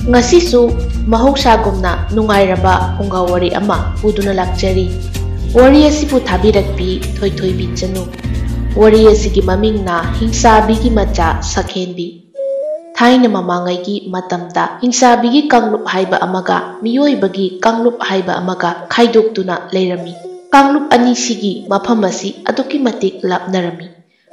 Ngasisu mahꯧsagumna nungairaba punggaw wari ama puduna lakjari. Wari asipu thabirakpi thoithoibi chanu. Wari asigi mamingna hingsabi gi macha sakhenbi. Thaina mamangai matamda hingsabi gi kanglup haiba amaga miyoibagi kanglup haiba amaga khaidoktuna leirami. Kanglup ani sigi mafam asi aduki matik lapnarami.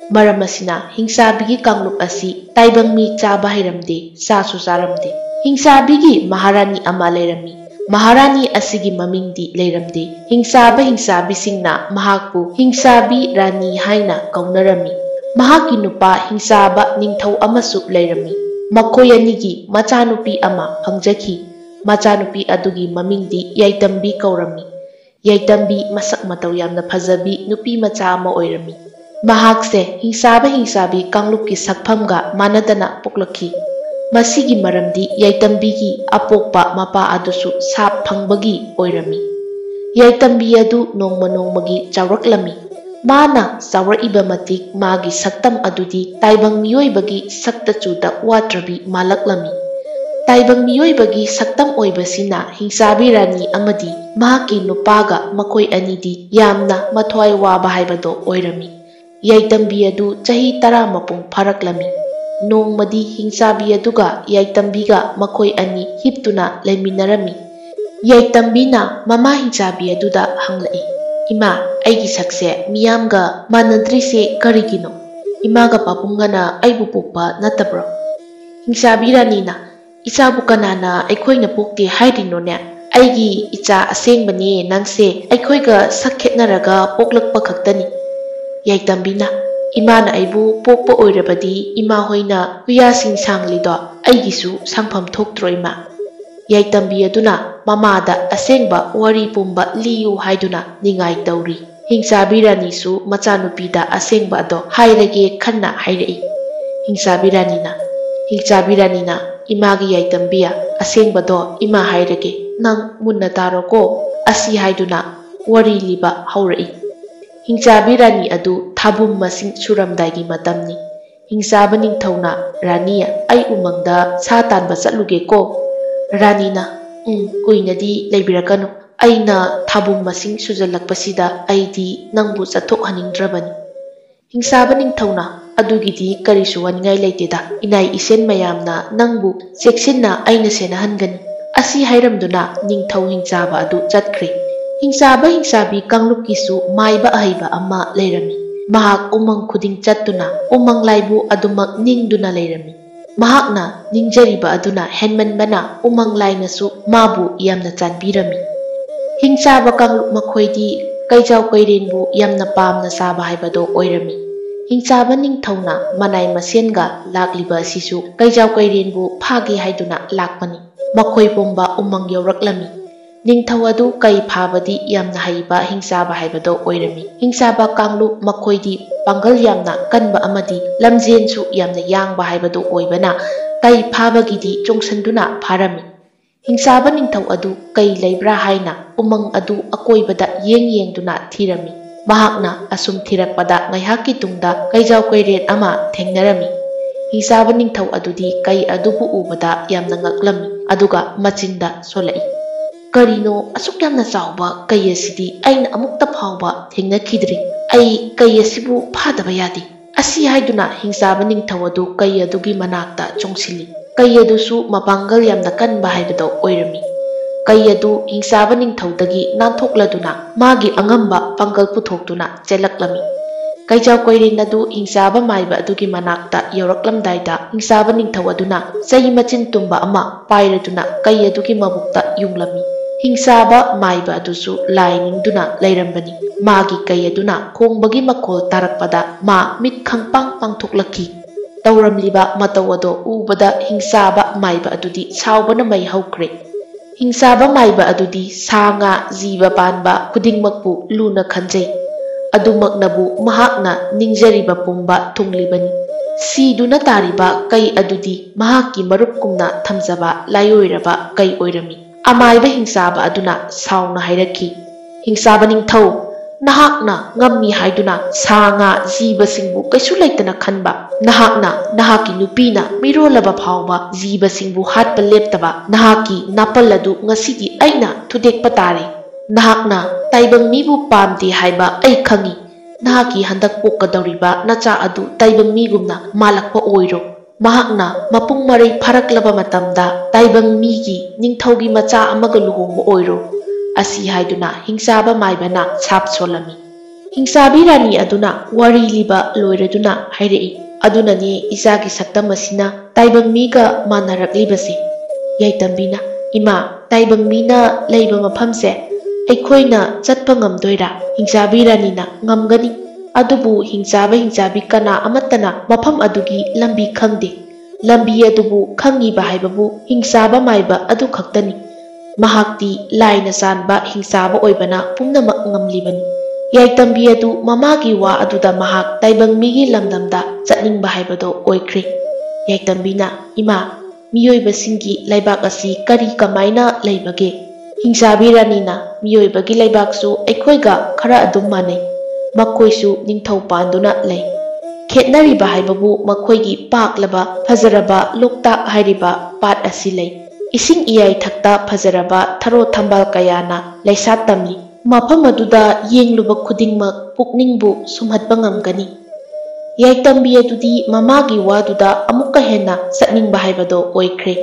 Maram asina hingsabi gi kanglup asi taibang mi chaba hairamde sasu saramde. Hingsabi maharani ama leirami. Maharani asigi mamingdi leiramde. Hingsabi singna mahakpu hingsabi rani haina kaunarami. Mahaki nupa hingsaba ningthau amasu leirami. Makoy anigi machanupi ama phangjaki. Machanupi adugi mamingdi Yaitambi kaurami. Yaitambi masak matau yamna phajabi nupi macha ama oirami. Mahakse hingsabi kanglupki sakphamga manadana poklaki. Masigi maramdi Yaitambi apokpa mapa adusu sap phangbagi oirami. Yaitambi adu nongmagi chawraklami. Mana chawraiba matik magi saktam adudi taibang miyoibagi saktachuda watrabi malaklami. Taibang miyoibagi saktam oibasina hingsabi rani amadi mahaki nupaga makoy anidi yamna mathwai waba haibado oirami. Yaitambi adu chahi 10 mapung pharaklami. Nongmadi hingsabi aduga Yaitambiga makoy ani hiptuna leiminarami. Yaitambina mama hingsabi aduda hanglai. Ima, aigi sakse miyamga manadrise karigino. Imaga papungana aibu pokpa natabro. Hingsabi ranina, ichabu kanana aikoina pokte hairinone. Aigi icha asengbani nangse aikoiga sakhetnaraga poklakpa khaktani. Yaitambina, Imana aibu pokpa oirabadi ima hoina huyasing sanglido aigisu sangpham thoktro ima. Yaitambi aduna mamada asengba wari pumba liyu haiduna ningai tauri. Hingsabi ranisu machanupida asengba ado hairage khanna hairai. Hingsabi ranina imagi Yaitambia asengba do ima hairage nang munna taro ko asi haiduna wari liba haurai. Hingsabi rani adu thabum masing suramdagi matamni. Hingsaba ningthauna raniya ai umangda sa tanba chatluge ko. Ranina, kuinadi leibirakanu. Aina thabum masing sujalakpasida aidi nangbu chathok hanindrabani. Hingsaba ningthauna adugidi karisu waningai leiteda. Inai isen mayamna nangbu cheksinna aina senahangani. Asi hairamduna ningthau hingsaba adu chatkre. Hingsabi kanglupkisu maiba ahaiba ama leirami. Mahak umang khuding chattuna umang laibu adumak ningduna leirami. Mahakna ningjariba aduna henmanbana umang lainasu mabu yamna chanbirami. Hingsaba kanglup makhoidi kaijau kairenbu yamna pamna saba haibado oirami. Hingsaba ningthauna manai masenga lakliba asisu kaijau kairenbu phagi haiduna lakpani. Makhoi bomba umang yawraklami. Ningthau adu kai phabadi yamna haiba hingsaba haibado oirami. Hingsaba kanglup makhoidi pangal yamna kanba amadi lamjensu yamna yangba haibado oibana kai phabagidi chongsanduna pharami. Hingsaba ningthau adu kai leibra haina umang adu akoibada yengduna thirami. Mahakna asum thirakpada ngaihaki tungda kaijau kairen ama thengnarami. Hingsaba ningthau adudi kai adubu ubada yamna ngaklami aduga machinda solai. Karino asuk yamna chawba kai asidi aina amukta phawba thengnakhidri. Ai kai asibu phadaba yadi. Asi haiduna hingsaba ningthau adu kai adugi manakta chongsili. Kai adusu mapangal yamna kanba haibado oirami. Kai adu hingsaba ningthaudagi nanthokladuna magi angamba pangal puthoktuna chelaklami. Kaijau koirin adu hingsaba maiba adugi manakta yawraklamdaida hingsaba ningthau aduna chai machin tumba ama pairaduna kai adugi mabukta yunglami. Hingsaba maiba adusu lainingduna leirambani. Magi kai aduna khongbagi makhol tarakpada ma mit khangpang pangthoklaki. Tauramliba matau ado ubada hingsaba maiba adudi saubana mai haukre. Hingsaba maiba adudi sanga jiba panba khudingmakpu luna khanjai. Adumaknabu mahakna ningjariba pumba tunglibani. Siduna tariba kai adudi mahaki marupkumna thamjaba layoiraba kai oirami. Amaiba hingsaba aduna sauna hairaki. Hingsaba ningthau Nahakna ngammi haiduna sa nga jibasingbu kaisu laitana khanba. Nahakna nahaki nupina mirolaba phawba jibasingbu hatpa leptaba. Nahaki napaladu ngasidi aina thudekpa tare. Nahakna taibang mibu pamde haiba ai khangi. Nahaki handak pokadauriba nacha adu taibang migumna malakpa oiro. Mahakna mapung marai pharaklaba matamda taibang migi ningthaugi macha amaga luhongba oiro. Asi haiduna hingsaba maibana sap solami. Hingsabi rani aduna wari liba loiraduna hairei. Aduna ni isagi saktam asina taibang miga manaraklibase. Yaitambina ima taibang mina leiba maphamse aikoina chatpa ngamdoira hingsabi rani na ngamgani. Adubu hingsabi kana amatana mafam adugi lambi khangde. Lambi adubu khangiba haibabu hingsaba maiba adu khaktani. Mahakti laina sanba hingsaba oibana pumnamak ngamlibani. Yaitambi adu mamagi wa aduda mahak taibang migi lamdamda chatningba haibado oikre. Yaitambina ima miyoibasingi laibak asi kari kamaina leibage. Hingsabi ranina miyoibagi laibaksu aikoiga khara adum manai. Makoisu ningthau panduna lei. Khetnariba haibabu makoigi paklaba phazaraba loktak hairiba pat asi lei. Ising iyai thakta phazaraba tharo thambal kayana leisat tamli. Mafam aduda yengluba khudingmak pukningbu sumhatba ngamgani. Yaitambi adudi mamagi waduda amukka henna satningba haibado oikre.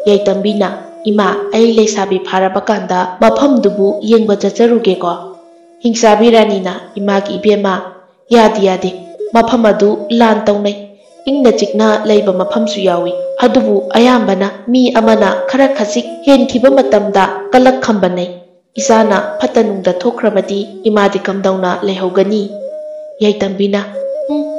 Yaitambina ima ai leisabi pharaba kanda mafamdubu yengba chacharuge ko. Hingsabi ranina imagi ibema yadi mafam adu lan taunai. Ingna chikna leiba mafamsu yawi. Adubu ayambana mi amana khara khasik henkhiba matamda kalak khambanai. Isana phatanungda thokrabadi imadi kamdauna leihogani. Yaitambina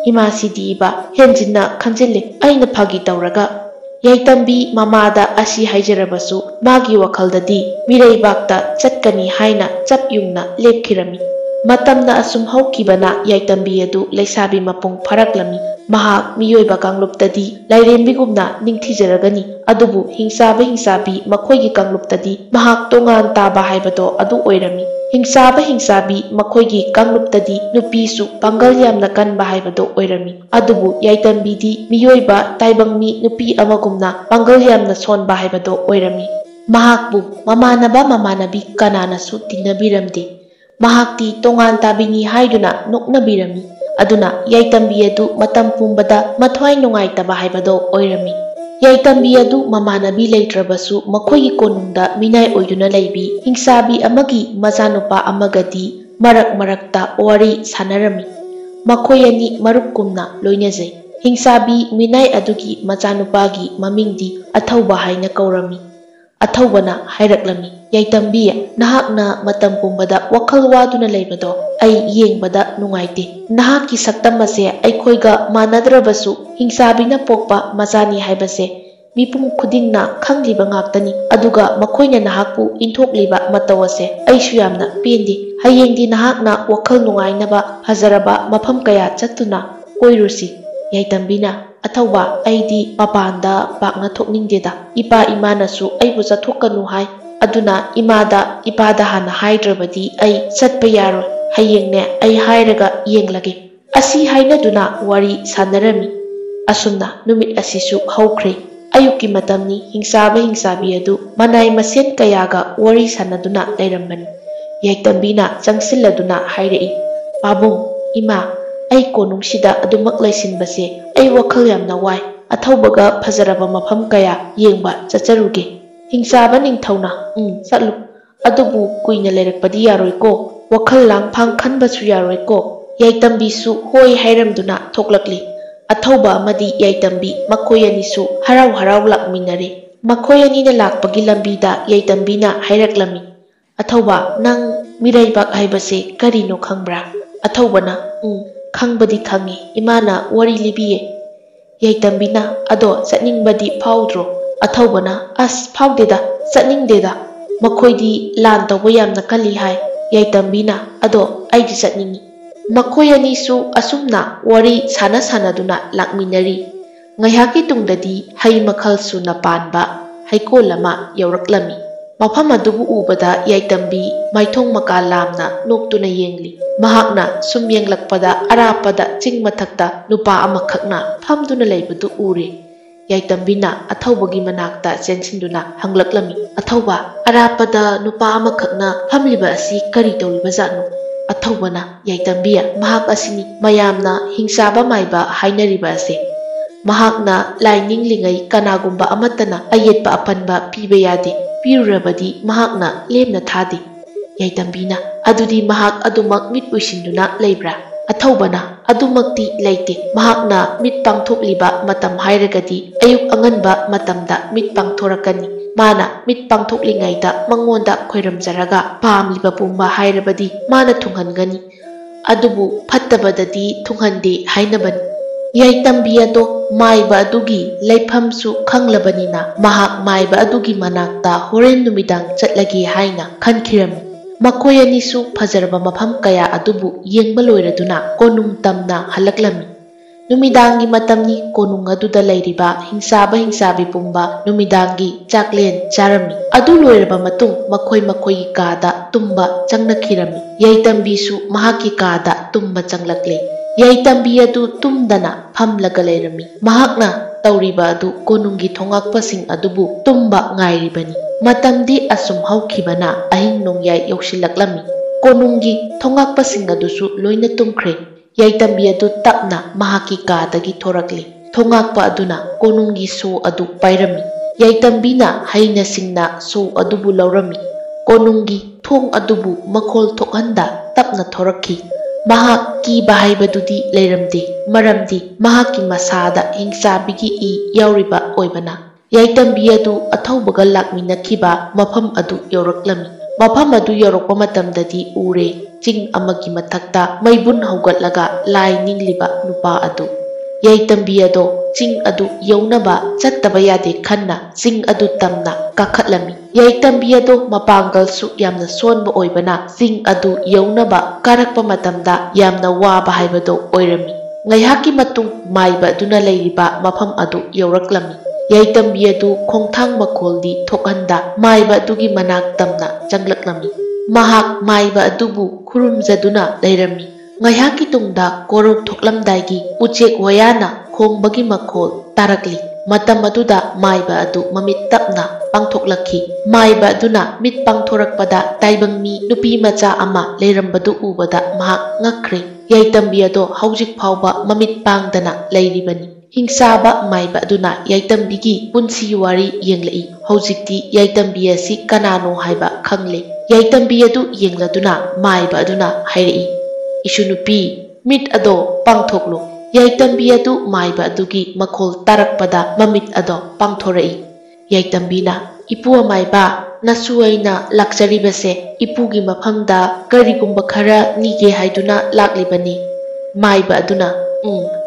ima sidi iba henjinna khanjille aina phagi tawraga. Yaitambi mamada asi haijarabasu magi wakhaldadi mireibakta chatkani haina chap yungna lepkhirami. Matamna asum haukibana yaitambi adu leisabi mapung pharaklami. Mahak miyoiba kangluptadi lairembigumna ningthijaragani. Adubu hingsabi makoigi kangluptadi mahak tongan taba haibado adu oirami. Hingsabi makoigi kangluptadi nupisu pangal yamna kanba haibado oirami. Adubu yaitambidi miyoiba taibangmi nupi amagumna pangal yamna sonba haibado oirami. Mahakbu mamanabi kananasu tinabiramde. Mahakti tongan tabini haiduna noknabirami. Aduna yaitambi adu matam pumbada mathwai nungaitaba haibado oirami. Yaitambi adu mamanabi leitrabasu makoigi konungda minai oiduna leibi hingsabi amagi mazanupa amagadi marakta wari sanarami. Makoyani marupkumna loinajai. Hingsabi minai adugi majanupagi mamingdi athauba haina kaurami. Athaubana hairaklami. Yaitambi nahakna matam pumbada wakhal waduna leibado ai yengbada nungaite. Nahaki saktam ase aikoiga manadrabasu hingsabina pokpa mazani haibase mipum khudingna khangliba ngaktani. Aduga makoina nahakpu inthokliba matawase aishu yamna pendi. Hayengdi nahakna wakhal nungainaba phazaraba mafam kaya chattuna koirusi. Yaitambina athauba aidi mapanda pakna thokningdeda. Ipa imanasu aibu chathokanu hai. Aduna ipada hana haidrabadi ai chatpa yaroi. Hayengne ai hairaga yenglage. Asi hainaduna wari sanarami. Asumna numit asisu haukre. Ayuki matamni hingsabi adu manai masen kayaga wari sanaduna leirambani. Yaitambina changsilladuna hairei. Pabung ima ai konungsida adumak laisinbase ai wakhal yamna wai. Athaubaga phazaraba mafam kaya yengba chacharuge. Hingsaba ningthauna satlu. Adubu kuina leirakpadi yaroiko. Wakhal langphang khanbasu yaroiko. Yaitambisu hoi hairamduna thoklakli. Athauba amadi yaitambi makoyanisu harau lakminare. Makoyanina lakpagi lambida yaitambina hairaklami. Athauba nang miraibak haibase karino khangbra. Athaubana khangbadi khangi imana wari libiye. Yaitambina ado satningbadi phaudro. Athaubana as phaudeda satningdeda. Makoidi lan tawba yamna kali hai. Yaitambina ado aidi satningi. Makoyanisu asumna wari sanaduna lakminari. Ngayhaki tungdadi hay makhalsu na panba haykol lama yawraklami. Mafam adubu ubada Yaitambi maithong maka lamna noktuna yengli. Mahakna sum yenglakpada arapada ching mathakta nupa amakhakna phamduna leibadu ure. Yaitambina athawbagi manakta chensinduna hanglaklami. Athawba arapada nupa amakhakna phamliba asi kari tawriba zatno. Athawbana Yaitambiya mahak asini mayamna hingsaba maiba hainariba ase. Mahakna laininglingai kanagumba amatana ayetpa apanba piba yade. Pirurabadi mahakna lemna thadi. Yaitambina adudi mahak adumak mit uisinduna leibra. Athawbana adumakti leite. Mahakna mit pangthokliba matam hairagadi ayuk anganba matamda mit pangthorakani. Mana mit pangthoklingaida mangonda khoiramjaraga pamliba pumba hairabadi mana thunghangani. Adubu phattabadadi thunghande hainabani. Yaitambi ado maiba adugi leifamsu khanglabanina mahak maiba adugi manakta horen numidang chatlagi haina khankirami. Makhoi anisu phajaraba mafam kaya adubu yengba loiraduna konung tamna halaklami. Numidangi matamni konung aduda leiriba hingsabi pumba numidangi chaklen charami. Adu loiraba matung makhoi kada tumba changnakhirami. Yaitambisu mahaki kada tumba changlakle. Yaitambi adu tumdana phamlaga leirami. Mahakna tawriba adu konungi thongakpasing adubu tumba ngairibani. Matamdi asum haukhibana ahing nongyai yausilaklami. Konungi thongakpasing adusu loina tumkhre. Yaitambi adu tapna mahaki kadagi thorakli. Thongakpa aduna konungi so adu pairami. Yaitambina haina singna so adubu laurami. Konungi thong adubu makhol thokhanda tapna thorakhi. Mahak kiba haibadudi leiramde maramdi mahaki masada hingsabigi I yauriba oibana. Yaitambi adu athawbaga lakminakhiba mafam adu yauraklami. Mafam adu yaurokpa matamdadi ure ching amagi mathakta maibun haugatlaga lai ningliba nupa adu. Yaitambi ado ching adu yaunaba chattaba yade khanna ching adu tamna kakhatlami. Yaitambi ado mapangal su yamna sonba oibana ching adu yaunaba karakpa matamda yamna waba haibado oirami. Ngaihaki matung maiba aduna leiriba mafam adu yauraklami. Yaitambi adu khongthang makholdi thokhanda maiba adugi manak tamna changlaklami. Mahak maiba adubu khurumjaduna leirami. Ngaihaki tungda korok thoklamdaigi uchek wayana khongbagi makhol tarakli. Matam aduda maiba adu mamit tapna pangthoklakhi. Maiba aduna mit pangthorakpada taibangmi nupi macha ama leirambadu ubada mahak ngakre. Yaitambi ado haujik phauba mamit pangdana leiribani. Hingsaba maiba aduna Yaitambigi punsi wari yenglai. Haujikti Yaitambi asi kanano haiba khangle. Yaitambi adu yengladuna maiba aduna hairei. Isunupi mit ado pangthoklo. Yaitambi adu maiba adugi makhol tarakpada mamit ado pangthorai. Yaitambina ipu maiba nasu aina lakjaribase ipugi mafamda karigumba khara nige haiduna laklibani. Maiba aduna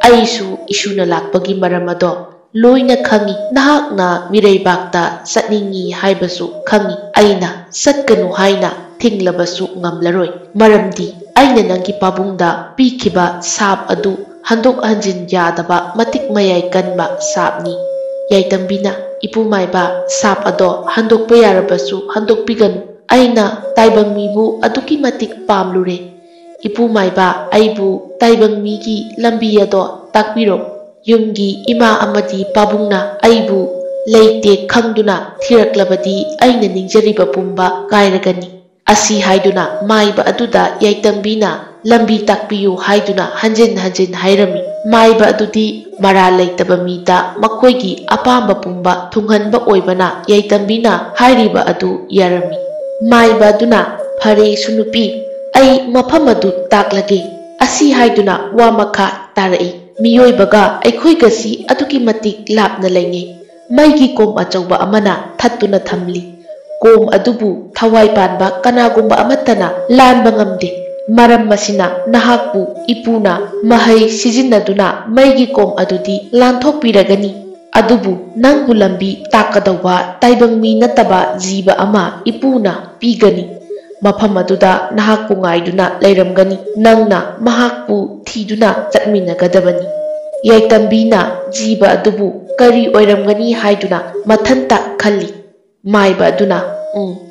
aisu isuna lakpagi maram ado loina khangi. Nahakna mireibakta satningi haibasu khangi. Aina satkanu haina thinglabasu ngamlaroi. Maramdi aina nangi pabungda pikiba sap adu handok hanjin yadaba matik mayai kanba sapni. Yaitambina ipu maiba sap ado handokpa yarabasu handokpiganu. Aina taibangmibu aduki matik pamlure. Ipu maiba aibu taibangmigi lambi ado takpiro. Yumgi ima amadi pabungna aibu leite khangduna thiraklabadi aina ningjariba pumba kairagani. Asi haiduna maiba aduda Yaitambina lambi takpiyu haiduna hanjin hairami. Maiba adudi mara leitaba mida makoigi apamba pumba thunghanba oibana Yaitambina hairiba adu yarami. Maiba aduna phare sunupi ai mafam adu taklage. Asi haiduna wa makha tarai. Miyoibaga aikhoigasi aduki matik lapna lenge. Maigi kom achauba amana thattuna thamli. Kom adubu thawai panba kanagumba amatana lanba ngamde. Maram masina nahakbu ipuna mahai sijinnaduna maigi kom adudi lanthokpiragani. Adubu nangbu lambi takadauba taibangmi nataba jiba ama ipuna pigani. Mafam aduda nahakbu ngaiduna leiramgani. Nangna mahakbu thiduna chatminagadabani. Yaitambina jiba adubu kari oiramgani haiduna mathanta khalli. Maiba aduna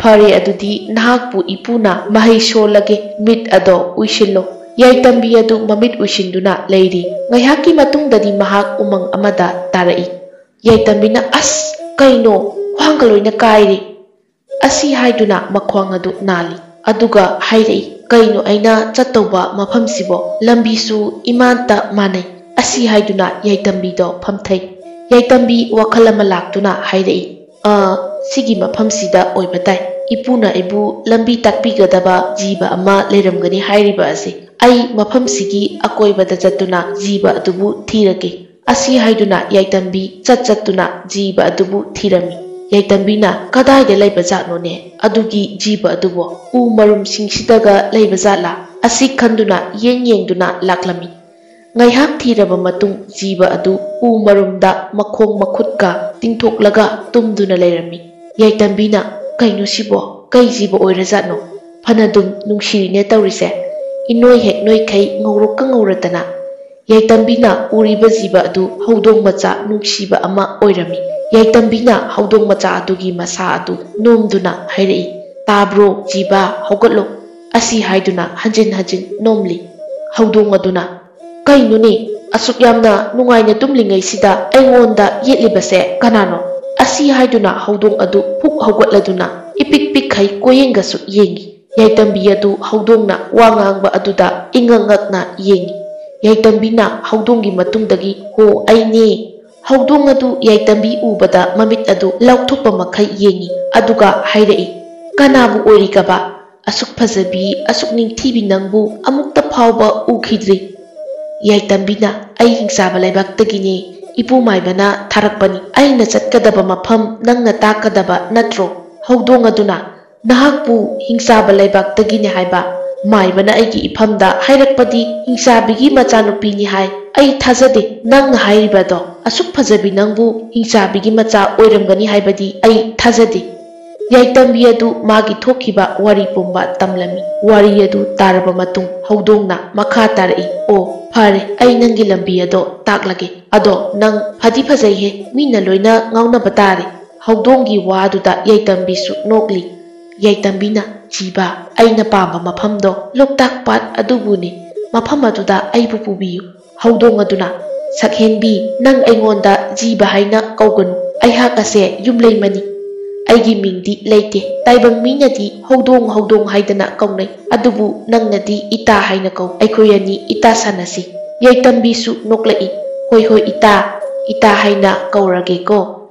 ꯐꯔꯦ ꯑꯗꯨꯗꯤ ꯅꯍꯥꯛꯄꯨ ꯏꯄꯨꯅ ꯃꯍꯩ ꯁꯣꯜꯂꯒꯦ ꯃꯤꯠ ꯑꯗꯣ ꯎꯏꯁꯤꯜꯂꯣ ꯌꯥꯏꯇꯝꯕꯤ ꯑꯗꯨ ꯃꯃꯤꯠ ꯎꯏꯁꯤꯟꯗꯨꯅ ꯂꯩꯔꯤ ꯉꯥꯏꯍꯥꯛꯀꯤ ꯃꯇꯨꯡꯗꯗꯤ ꯃꯍꯥꯛ ꯎꯃꯪ ꯑꯃꯗ ꯇꯥꯔꯛꯏ ꯌꯥꯏꯇꯝꯕꯤꯅ ꯑꯁ ꯀꯩꯅꯣ ꯈ꯭ꯋꯥꯡꯒ ꯂꯣꯏꯅ ꯀꯥꯏꯔꯦ ꯑꯁꯤ ꯍꯥꯏꯗꯨꯅ ꯃꯈ꯭ꯋꯥꯡ ꯑꯗꯨ ꯅꯥꯜꯂꯤ ꯑꯗꯨꯒ ꯍꯥꯏꯔꯛꯏ ꯀꯩꯅꯣ ꯑꯩꯅ ꯆꯠꯇꯧꯕ ꯃꯐꯝꯁꯤꯕꯣ ꯂꯝꯕꯤꯁꯨ ꯏꯃꯥꯟꯇ ꯃꯥꯟꯅꯩ ꯑꯁꯤ ꯍꯥꯏꯗꯨꯅ ꯌꯥꯏꯇꯝꯕꯤꯗꯣ ꯐꯝꯊꯩ ꯌꯥꯏꯇꯝꯕꯤ ꯋꯥꯈꯜ ꯑꯃ ꯂꯥꯛꯇꯨꯅ ꯍꯥꯏꯔꯛꯏ ꯁꯤꯒꯤ ꯃꯐꯝꯁꯤꯗ ꯑꯣꯏꯕ ꯇꯥꯏ ꯏꯄꯨꯅ ꯑꯩꯕꯨ ꯂꯝꯕꯤ ꯇꯥꯛꯄꯤꯒꯗꯕ ꯖꯤꯕ ꯑꯃ ꯂꯩꯔꯝꯒꯅꯤ ꯍꯥꯏꯔꯤꯕ ꯑꯁꯤ ꯑꯩ ꯃꯐꯝꯁꯤꯒꯤ ꯑꯀꯣꯏꯕꯗ ꯆꯠꯇꯨꯅ ꯖꯤꯕ ꯑꯗꯨꯕꯨ ꯊꯤꯔꯒꯦ ꯑꯁꯤ ꯍꯥꯏꯗꯨꯅ ꯌꯥꯏꯇꯝꯕꯤ ꯆꯠꯇꯨꯅ ꯖꯤꯕ ꯑꯗꯨꯕꯨ ꯊꯤꯔꯝꯃꯤ ꯌꯥꯏꯇꯝꯕꯤꯅ ꯀꯗꯥꯏꯗ ꯂꯩꯕ ꯖꯥꯠꯅꯣꯅꯦ ꯑꯗꯨꯒꯤ ꯖꯤꯕ ꯑꯗꯨꯕꯨ ꯎ ꯃꯔꯨꯝꯁꯤꯡꯁꯤꯗꯒ ꯂꯩꯕ ꯖꯥꯠꯂꯥ ꯑꯁꯤ ꯈꯟꯗꯨꯅ ꯌꯦꯡꯗꯨꯅ ꯂꯥꯛꯂꯝꯃꯤ ꯉꯥꯏꯍꯥꯛ ꯊꯤꯔꯕ ꯃꯇꯨꯡ ꯖꯤꯕ ꯑꯗꯨ ꯎ ꯃꯔꯨꯝꯗ ꯃꯈꯣꯡ ꯃꯈꯨꯠꯀ ꯇꯤꯡꯊꯣꯛꯂꯒ ꯇꯨꯝꯗꯨꯅ ꯂꯩꯔꯝꯃꯤ ꯌꯥꯏꯇꯝꯕꯤꯅ ꯀꯩꯅꯣ ꯁꯤꯕꯣ ꯀꯩ ꯖꯤꯕ ꯑꯣꯏꯔꯖꯥꯠꯅꯣ ꯐꯅꯗꯨꯝ ꯅꯨꯡꯁꯤꯔꯤꯅꯦ ꯇꯧꯔꯤꯁꯦ ꯏꯅꯣꯏ ꯍꯦꯛ ꯅꯣꯏꯈꯩ ꯉꯧꯔꯣꯛꯀ ꯉꯧꯔꯗꯅ ꯌꯥꯏꯇꯝꯕꯤꯅ ꯎꯔꯤꯕ ꯖꯤꯕ ꯑꯗꯨ ꯍꯧꯗꯣꯡ ꯃꯆꯥ ꯅꯨꯡꯁꯤꯕ ꯑꯃ ꯑꯣꯏꯔꯝꯃꯤ ꯌꯥꯏꯇꯝꯕꯤꯅ ꯍꯧꯗꯣꯡ ꯃꯆꯥ ꯑꯗꯨꯒꯤ ꯃꯁꯥ ꯑꯗꯨ ꯅꯣꯝꯗꯨꯅ ꯍꯥꯏꯔꯛꯏ ꯇꯥꯕ꯭ꯔꯣ ꯖꯤꯕ ꯍꯧꯒꯠꯂꯣ ꯑꯁꯤ ꯍꯥꯏꯗꯨꯅ ꯍꯟꯖꯤꯟ ꯍꯟꯖꯤꯟ ꯅꯣꯝꯂꯤ ꯍꯧꯗꯣꯡ ꯑꯗꯨꯅ ꯀꯩꯅꯣꯅꯦ ꯑꯁꯨꯛ ꯌꯥꯝꯅ ꯅꯨꯡꯉꯥꯏꯅ ꯇꯨꯝꯂꯤꯉꯩꯁꯤꯗ ꯑꯩꯉꯣꯟꯗ ꯌꯦꯠꯂꯤꯕꯁꯦ ꯀꯅꯥꯅꯣ ꯑꯁꯤ ꯍꯥꯏꯗꯨꯅ ꯍꯧꯗꯣꯡ ꯑꯗꯨ ꯄꯨꯛ ꯍꯧꯒꯠꯂꯗꯨꯅ ꯏꯄꯤꯛ ꯄꯤꯛꯈꯩ ꯀꯣꯌꯦꯡꯒꯁꯨ ꯌꯦꯡꯉꯤ ꯌꯥꯏꯇꯝꯕꯤ ꯑꯗꯨ ꯍꯧꯗꯣꯡꯅ ꯋꯥ ꯉꯥꯡꯕ ꯑꯗꯨꯗ ꯏꯉꯛ ꯉꯛꯅ ꯌꯦꯡꯉꯤ ꯌꯥꯏꯇꯝꯕꯤꯅ ꯍꯧꯗꯣꯡꯒꯤ ꯃꯇꯨꯡꯗꯒꯤ ꯍꯣ ꯑꯩꯅꯦ ꯍꯧꯗꯣꯡ ꯑꯗꯨ ꯌꯥꯏꯇꯝꯕꯤ ꯎꯕꯗ ꯃꯃꯤꯠ ꯑꯗꯨ ꯂꯥꯎꯊꯣꯛꯄ ꯃꯈꯩ ꯌꯦꯡꯉꯤ ꯑꯗꯨꯒ ꯍꯥꯏꯔꯛꯏ ꯀꯅꯥꯕꯨ ꯑꯣꯏꯔꯤꯒꯕ ꯑꯁꯨꯛ ꯐꯖꯕꯤ ꯑꯁꯨꯛ ꯅꯤꯡꯊꯤꯕꯤ ꯅꯪꯕꯨ ꯑꯃꯨꯛꯇ ꯐꯥꯎꯕ ꯎꯈꯤꯗ꯭ꯔꯤ ꯌꯥꯏꯇꯝꯕꯤꯅ ꯑꯩ ꯍꯤꯡꯆꯥꯕ ꯂꯩꯕꯥꯛꯇꯒꯤꯅꯦ ꯏꯄꯨꯃꯥꯏꯕꯅ ꯊꯥꯔꯛꯄꯅꯤ ꯑꯩꯅ ꯆꯠꯀꯗꯕ ꯃꯐꯝ ꯅꯪꯅ ꯇꯥꯛꯀꯗꯕ ꯅꯠꯇ꯭ꯔꯣ ꯍꯧꯗꯣꯡ ꯑꯗꯨꯅ ꯅꯍꯥꯛꯄꯨ ꯍꯤꯡꯆꯥꯕ ꯂꯩꯕꯥꯛꯇꯒꯤꯅꯦ ꯍꯥꯏꯕ ꯃꯥꯏꯕꯅ ꯑꯩꯒꯤ ꯏꯐꯝꯗ ꯍꯥꯏꯔꯛꯄꯗꯤ ꯍꯤꯡꯆꯥꯕꯤꯒꯤ ꯃꯆꯥꯅꯨꯄꯤꯅꯤ ꯍꯥꯏ ꯑꯩ ꯊꯥꯖꯗꯦ ꯅꯪꯅ ꯍꯥꯏꯔꯤꯕꯗꯣ ꯑꯁꯨꯛ ꯐꯖꯕꯤ ꯅꯪꯕꯨ ꯍꯤꯡꯆꯥꯕꯤꯒꯤ ꯃꯆꯥ ꯑꯣꯏꯔꯝꯒꯅꯤ ꯍꯥꯏꯕꯗꯤ ꯑꯩ ꯊꯥꯖꯗꯦ ꯌꯥꯏꯇꯝꯕꯤ ꯑꯗꯨ ꯃꯥꯒꯤ ꯊꯣꯛꯈꯤꯕ ꯋꯥꯔꯤ ꯄꯨꯝꯕ ꯇꯝꯂꯝꯃꯤ ꯋꯥꯔꯤ ꯑꯗꯨ ꯇꯥꯔꯕ ꯃꯇꯨꯡ ꯍꯧꯗꯣꯡꯅ ꯃꯈꯥ ꯇꯥꯔꯛꯏ ꯑꯣ ꯐꯔꯦ ꯑꯩ ꯅꯪꯒꯤ ꯂꯝꯕꯤ ꯑꯗꯣ ꯇꯥꯛꯂꯒꯦ ꯑꯗꯣ ꯅꯪ ꯐꯗꯤ ꯐꯖꯩꯍꯦ ꯃꯤꯅ ꯂꯣꯏꯅ ꯉꯥꯎꯅꯕ ꯇꯥꯔꯦ ꯍꯧꯗꯣꯡꯒꯤ ꯋꯥꯗꯨꯗ ꯌꯥꯏꯇꯝꯕꯤꯁꯨ ꯅꯣꯛꯂꯤ ꯌꯥꯏꯇꯝꯕꯤꯅ ꯖꯤꯕ ꯑꯩꯅ ꯄꯥꯝꯕ ꯃꯐꯝꯗꯣ ꯂꯣꯛꯇꯥꯛ ꯄꯥꯠ ꯑꯗꯨꯕꯨꯅꯤ ꯃꯐꯝ ꯑꯗꯨꯗ ꯑꯩꯕꯨ ꯄꯨꯕꯤꯌꯨ ꯍꯧꯗꯣꯡ ꯑꯗꯨꯅ ꯁꯛꯍꯦꯟꯕꯤ ꯅꯪ ꯑꯩꯉꯣꯟꯗ ꯖꯤꯕ ꯍꯥꯏꯅ ꯀꯧꯒꯅꯨ ꯑꯩꯍꯥꯛ ꯑꯁꯦ ꯌꯨꯝꯂꯩꯃꯅꯤ ꯑꯩꯒꯤ ꯃꯤꯡꯗꯤ ꯂꯩꯇꯦ ꯇꯥꯏꯕꯪ ꯃꯤꯅꯗꯤ ꯍꯧꯗꯣꯡ ꯍꯥꯏꯗꯅ ꯀꯧꯅꯩ ꯑꯗꯨꯕꯨ ꯅꯪꯅꯗꯤ ꯏꯇꯥ ꯍꯥꯏꯅ ꯀꯧ ꯑꯩꯈꯣꯏ ꯑꯅꯤ ꯏꯇꯥ ꯁꯥꯟꯅꯁꯤ ꯌꯥꯏꯇꯝꯕꯤꯁꯨ ꯅꯣꯛꯂꯛꯏ ꯍꯣꯏ ꯏꯇꯥ ꯍꯥꯏꯅ ꯀꯧꯔꯒꯦꯀꯣ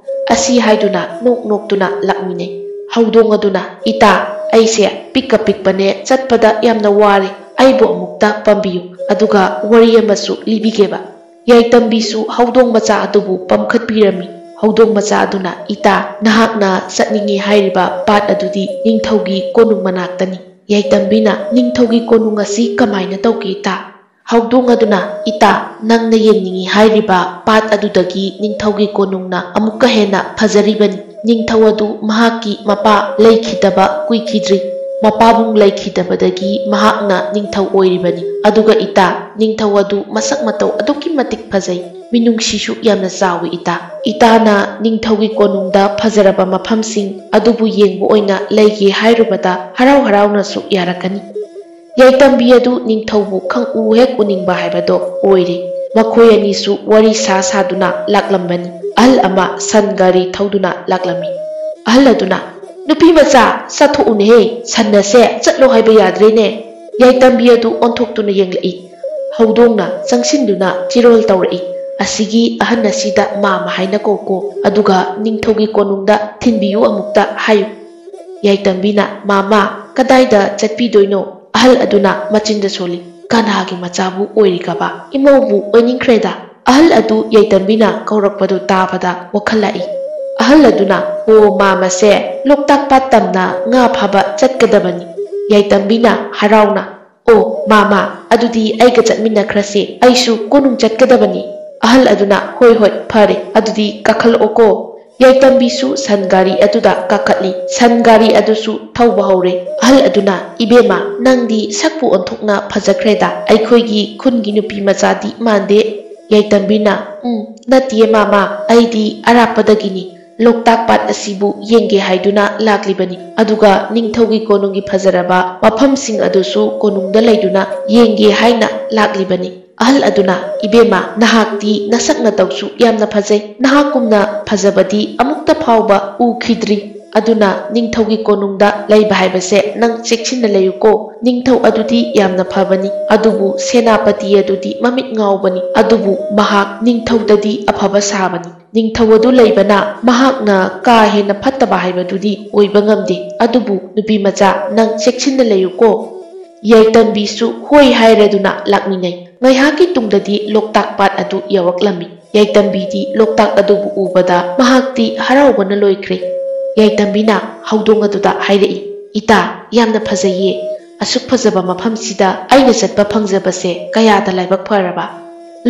ꯑꯁꯤ ꯍꯥꯏꯗꯨꯅ ꯅꯣꯛꯇꯨꯅ ꯂꯥꯛꯃꯤꯟꯅꯩ ꯍꯧꯗꯣꯡ ꯑꯗꯨꯅ ꯏꯇꯥ ꯑꯩꯁꯦ ꯄꯤꯛꯄꯅꯦ ꯆꯠꯄꯗ ꯌꯥꯝꯅ ꯋꯥꯔꯦ ꯑꯩꯕꯨ ꯑꯃꯨꯛꯇ ꯄꯥꯝꯕꯤꯌꯨ ꯑꯗꯨꯒ ꯋꯥꯔꯤ ꯑꯃꯁꯨ ꯂꯤꯕꯤꯒꯦꯕ ꯌꯥꯏꯇꯝꯕꯤꯁꯨ ꯍꯧꯗꯣꯡ ꯃꯆꯥ ꯑꯗꯨꯕꯨ ꯄꯝꯈꯠꯄꯤꯔꯝꯃꯤ ꯍꯧꯗꯣꯡ ꯃꯆꯥ ꯑꯗꯨꯅ ꯏꯇꯥ ꯅꯍꯥꯛꯅ ꯆꯠꯅꯤꯡꯉꯤ ꯍꯥꯏꯔꯤꯕ ꯄꯥꯠ ꯑꯗꯨꯗꯤ ꯅꯤꯡꯊꯧꯒꯤ ꯀꯣꯅꯨꯡ ꯃꯅꯥꯛꯇꯅꯤ ꯌꯥꯏꯇꯝꯕꯤꯅ ꯅꯤꯡꯊꯧꯒꯤ ꯀꯣꯅꯨꯡ ꯑꯁꯤ ꯀꯃꯥꯏꯅ ꯇꯧꯒꯦ ꯏꯇꯥ ꯍꯧꯗꯣꯡ ꯑꯗꯨꯅ ꯏꯇꯥ ꯅꯪꯅ ꯌꯦꯡꯅꯤꯡꯉꯤ ꯍꯥꯏꯔꯤꯕ ꯄꯥꯠ ꯑꯗꯨꯗꯒꯤ ꯅꯤꯡꯊꯧꯒꯤ ꯀꯣꯅꯨꯡꯅ ꯑꯃꯨꯛꯀ ꯍꯦꯟꯅ ꯐꯖꯔꯤꯕꯅꯤ ꯅꯤꯡꯊꯧ ꯑꯗꯨ ꯃꯍꯥꯛꯀꯤ ꯃꯄꯥ ꯂꯩꯈꯤꯗꯕ ꯀꯨꯏꯈꯤꯗ꯭ꯔꯤ ꯃꯄꯥꯕꯨꯡ ꯂꯩꯈꯤꯗꯕꯗꯒꯤ ꯃꯍꯥꯛꯅ ꯅꯤꯡꯊꯧ ꯑꯣꯏꯔꯤꯕꯅꯤ ꯑꯗꯨꯒ ꯏꯇꯥ ꯅꯤꯡꯊꯧ ꯑꯗꯨ ꯃꯁꯛ ꯃꯇꯧ ꯑꯗꯨꯛꯀꯤ ꯃꯇꯤꯛ ꯐꯖꯩ ꯃꯤꯅꯨꯡꯁꯤꯁꯨ ꯌꯥꯝꯅ ꯆꯥꯎꯏ ꯏꯇꯥꯅ ꯅꯤꯡꯊꯧꯒꯤ ꯀꯣꯅꯨꯡꯗ ꯐꯖꯔꯕ ꯃꯐꯝꯁꯤꯡ ꯑꯗꯨꯕꯨ ꯌꯦꯡꯕ ꯑꯣꯏꯅ ꯂꯩꯒꯦ ꯍꯥꯏꯔꯨꯕꯗ ꯍꯔꯥꯎꯅꯁꯨ ꯌꯥꯔꯛꯀꯅꯤ ꯌꯥꯏꯇꯝꯕꯤ ꯑꯗꯨ ꯅꯤꯡꯊꯧꯕꯨ ꯈꯪꯎ ꯍꯦꯛ ꯎꯅꯤꯡꯕ ꯍꯥꯏꯕꯗꯣ ꯑꯣꯏꯔꯦ ꯃꯈꯣꯏ ꯑꯅꯤꯁꯨ ꯋꯥꯔꯤ ꯁꯥꯗꯨꯅ ꯂꯥꯛꯂꯝꯕꯅꯤ ꯑꯍꯜ ꯑꯃ ꯁꯟ ꯒꯥꯔꯤ ꯊꯧꯗꯨꯅ ꯂꯥꯛꯂꯝꯃꯤ ꯑꯍꯜ ꯑꯗꯨꯅ ꯅꯨꯄꯤ ꯃꯆꯥ ꯆꯠꯊꯣꯛꯎꯅꯦꯍꯦ ꯁꯟ ꯑꯁꯦ ꯆꯠꯂꯣ ꯍꯥꯏꯕ ꯌꯥꯗ꯭ꯔꯦꯅꯦ ꯌꯥꯏꯇꯝꯕꯤ ꯑꯗꯨ ꯑꯣꯟꯊꯣꯛꯇꯨꯅ ꯌꯦꯡꯂꯛꯏ ꯍꯧꯗꯣꯡꯅ ꯆꯪꯁꯤꯟꯗꯨꯅ ꯆꯤꯔꯣꯜ ꯇꯧꯔꯛꯏ ꯑꯁꯤꯒꯤ ꯑꯍꯟ ꯑꯁꯤꯗ ꯃꯥꯃ ꯍꯥꯏꯅ ꯀꯧꯀꯣ ꯑꯗꯨꯒ ꯅꯤꯡꯊꯧꯒꯤ ꯀꯣꯅꯨꯡꯗ ꯊꯤꯟꯕꯤꯌꯨ ꯑꯃꯨꯛꯇ ꯍꯥꯏꯌꯨ ꯌꯥꯏꯇꯝꯕꯤꯅ ꯃꯥꯃ ꯀꯗꯥꯏꯗ ꯆꯠꯄꯤꯗꯣꯏꯅꯣ ꯑꯍꯜ ꯑꯗꯨꯅ ꯃꯆꯤꯟꯗ ꯁꯣꯜꯂꯤ ꯀꯅꯥꯒꯤ ꯃꯆꯥꯕꯨ ꯑꯣꯏꯔꯤꯒꯕ ꯏꯃꯧꯕꯨ ꯑꯣꯏꯅꯤꯡꯈ꯭ꯔꯦꯗ ꯑꯍꯜ ꯑꯗꯨ ꯌꯥꯏꯇꯝꯕꯤꯅ ꯀꯧꯔꯛꯄꯗꯨ ꯇꯥꯕꯗ ꯋꯥꯈꯜ ꯂꯥꯛꯏ ꯑꯍꯜ ꯑꯗꯨꯅ ꯍꯣ ꯃꯥꯃꯁꯦ ꯂꯣꯛꯇꯥꯛ ꯄꯥꯠ ꯇꯝꯅ ꯉꯥ ꯐꯥꯕ ꯆꯠꯀꯗꯕꯅꯤ ꯌꯥꯏꯇꯝꯕꯤꯅ ꯍꯔꯥꯎꯅ ꯑꯣ ꯃꯥꯃ ꯑꯗꯨꯗꯤ ꯑꯩꯒ ꯆꯠꯃꯤꯟꯅꯈ꯭ꯔꯁꯤ ꯑꯩꯁꯨ ꯀꯣꯅꯨꯡ ꯆꯠꯀꯗꯕꯅꯤ ꯑꯍꯜ ꯑꯗꯨꯅ ꯍꯣꯏ ꯐꯔꯦ ꯑꯗꯨꯗꯤ ꯀꯥꯈꯠꯂꯛꯑꯣꯀꯣ ꯌꯥꯏꯇꯝꯕꯤꯁꯨ ꯁꯟ ꯒꯥꯔꯤ ꯑꯗꯨꯗ ꯀꯥꯈꯠꯂꯤ ꯁꯟ ꯒꯥꯔꯤ ꯑꯗꯨꯁꯨ ꯊꯧꯕ ꯍꯧꯔꯦ ꯑꯍꯜ ꯑꯗꯨꯅ ꯏꯕꯦꯝꯃ ꯅꯪꯗꯤ ꯁꯛꯄꯨ ꯑꯣꯟꯊꯣꯛꯅ ꯐꯖꯈ꯭ꯔꯦꯗ ꯑꯩꯈꯣꯏꯒꯤ ꯈꯨꯟꯒꯤ ꯅꯨꯄꯤ ꯃꯆꯥꯗꯤ ꯃꯥꯟꯗꯦ ꯌꯥꯏꯇꯝꯕꯤꯅ ꯅꯠꯇꯤꯌꯦ ꯃꯥꯃ ꯑꯩꯗꯤ ꯑꯔꯥꯞꯄꯗꯒꯤꯅꯤ ꯂꯣꯛꯇꯥꯛ ꯄꯥꯠ ꯑꯁꯤꯕꯨ ꯌꯦꯡꯒꯦ ꯍꯥꯏꯗꯨꯅ ꯂꯥꯛꯂꯤꯕꯅꯤ ꯑꯗꯨꯒ ꯅꯤꯡꯊꯧꯒꯤ ꯀꯣꯅꯨꯡꯒꯤ ꯐꯖꯔꯕ ꯃꯐꯝꯁꯤꯡ ꯑꯗꯨꯁꯨ ꯀꯣꯅꯨꯡꯗ ꯂꯩꯗꯨꯅ ꯌꯦꯡꯒꯦ ꯍꯥꯏꯅ ꯂꯥꯛꯂꯤꯕꯅꯤ ꯑꯍꯜ ꯑꯗꯨꯅ ꯏꯕꯦꯝꯃ ꯅꯍꯥꯛꯇꯤ ꯅꯁꯛ ꯅꯇꯧꯁꯨ ꯌꯥꯝꯅ ꯐꯖꯩ ꯅꯍꯥꯛꯀꯨꯝꯅ ꯐꯖꯕꯗꯤ ꯑꯃꯨꯛꯇ ꯐꯥꯎꯕ ꯎꯈꯤꯗ꯭ꯔꯤ ꯑꯗꯨꯅ ꯅꯤꯡꯊꯧꯒꯤ ꯀꯣꯅꯨꯡꯗ ꯂꯩꯕ ꯍꯥꯏꯕꯁꯦ ꯅꯪ ꯆꯦꯛꯁꯤꯟꯅ ꯂꯩꯌꯨꯀꯣ ꯅꯤꯡꯊꯧ ꯑꯗꯨꯗꯤ ꯌꯥꯝꯅ ꯐꯕꯅꯤ ꯑꯗꯨꯕꯨ ꯁꯦꯅꯥꯄꯇꯤ ꯑꯗꯨꯗꯤ ꯃꯃꯤꯠ ꯉꯥꯎꯕꯅꯤ ꯑꯗꯨꯕꯨ ꯃꯍꯥꯛ ꯅꯤꯡꯊꯧꯗꯗꯤ ꯑꯐꯕ ꯁꯥꯕꯅꯤ ꯅꯤꯡꯊꯧ ꯑꯗꯨ ꯂꯩꯕꯅ ꯃꯍꯥꯛꯅ ꯀꯥ ꯍꯦꯟꯅ ꯐꯠꯇꯕ ꯍꯥꯏꯕꯗꯨꯗꯤ ꯑꯣꯏꯕ ꯉꯝꯗꯦ ꯑꯗꯨꯕꯨ ꯅꯨꯄꯤ ꯃꯆꯥ ꯅꯪ ꯆꯦꯛꯁꯤꯟꯅ ꯂꯩꯌꯨꯀꯣ ꯌꯥꯏꯇꯟꯕꯤꯁꯨ ꯍꯣꯏ ꯍꯥꯏꯔꯗꯨꯅ ꯂꯥꯛꯃꯤꯟꯅꯩ ꯉꯥꯏꯍꯥꯛꯀꯤ ꯇꯨꯡꯗꯗꯤ ꯂꯣꯛꯇꯥꯛ ꯄꯥꯠ ꯑꯗꯨ ꯌꯧꯔꯛꯂꯝꯃꯤ ꯌꯥꯏꯇꯟꯕꯤꯗꯤ ꯂꯣꯛꯇꯥꯛ ꯑꯗꯨꯕꯨ ꯎꯕꯗ ꯃꯍꯥꯛꯇꯤ ꯍꯔꯥꯎꯕꯅ ꯂꯣꯏꯈ꯭ꯔꯦ ꯌꯥꯏꯇꯟꯕꯤꯅ ꯍꯧꯗꯣꯡ ꯑꯗꯨꯗ ꯍꯥꯏꯔꯛꯏ ꯏꯇꯥ ꯌꯥꯝꯅ ꯐꯖꯩꯌꯦ ꯑꯁꯨꯛ ꯐꯖꯕ ꯃꯐꯝꯁꯤꯗ ꯑꯩꯅ ꯆꯠꯄ ꯐꯪꯖꯕꯁꯦ ꯀꯌꯥꯗ ꯂꯥꯏꯕꯛ ꯐꯔꯕ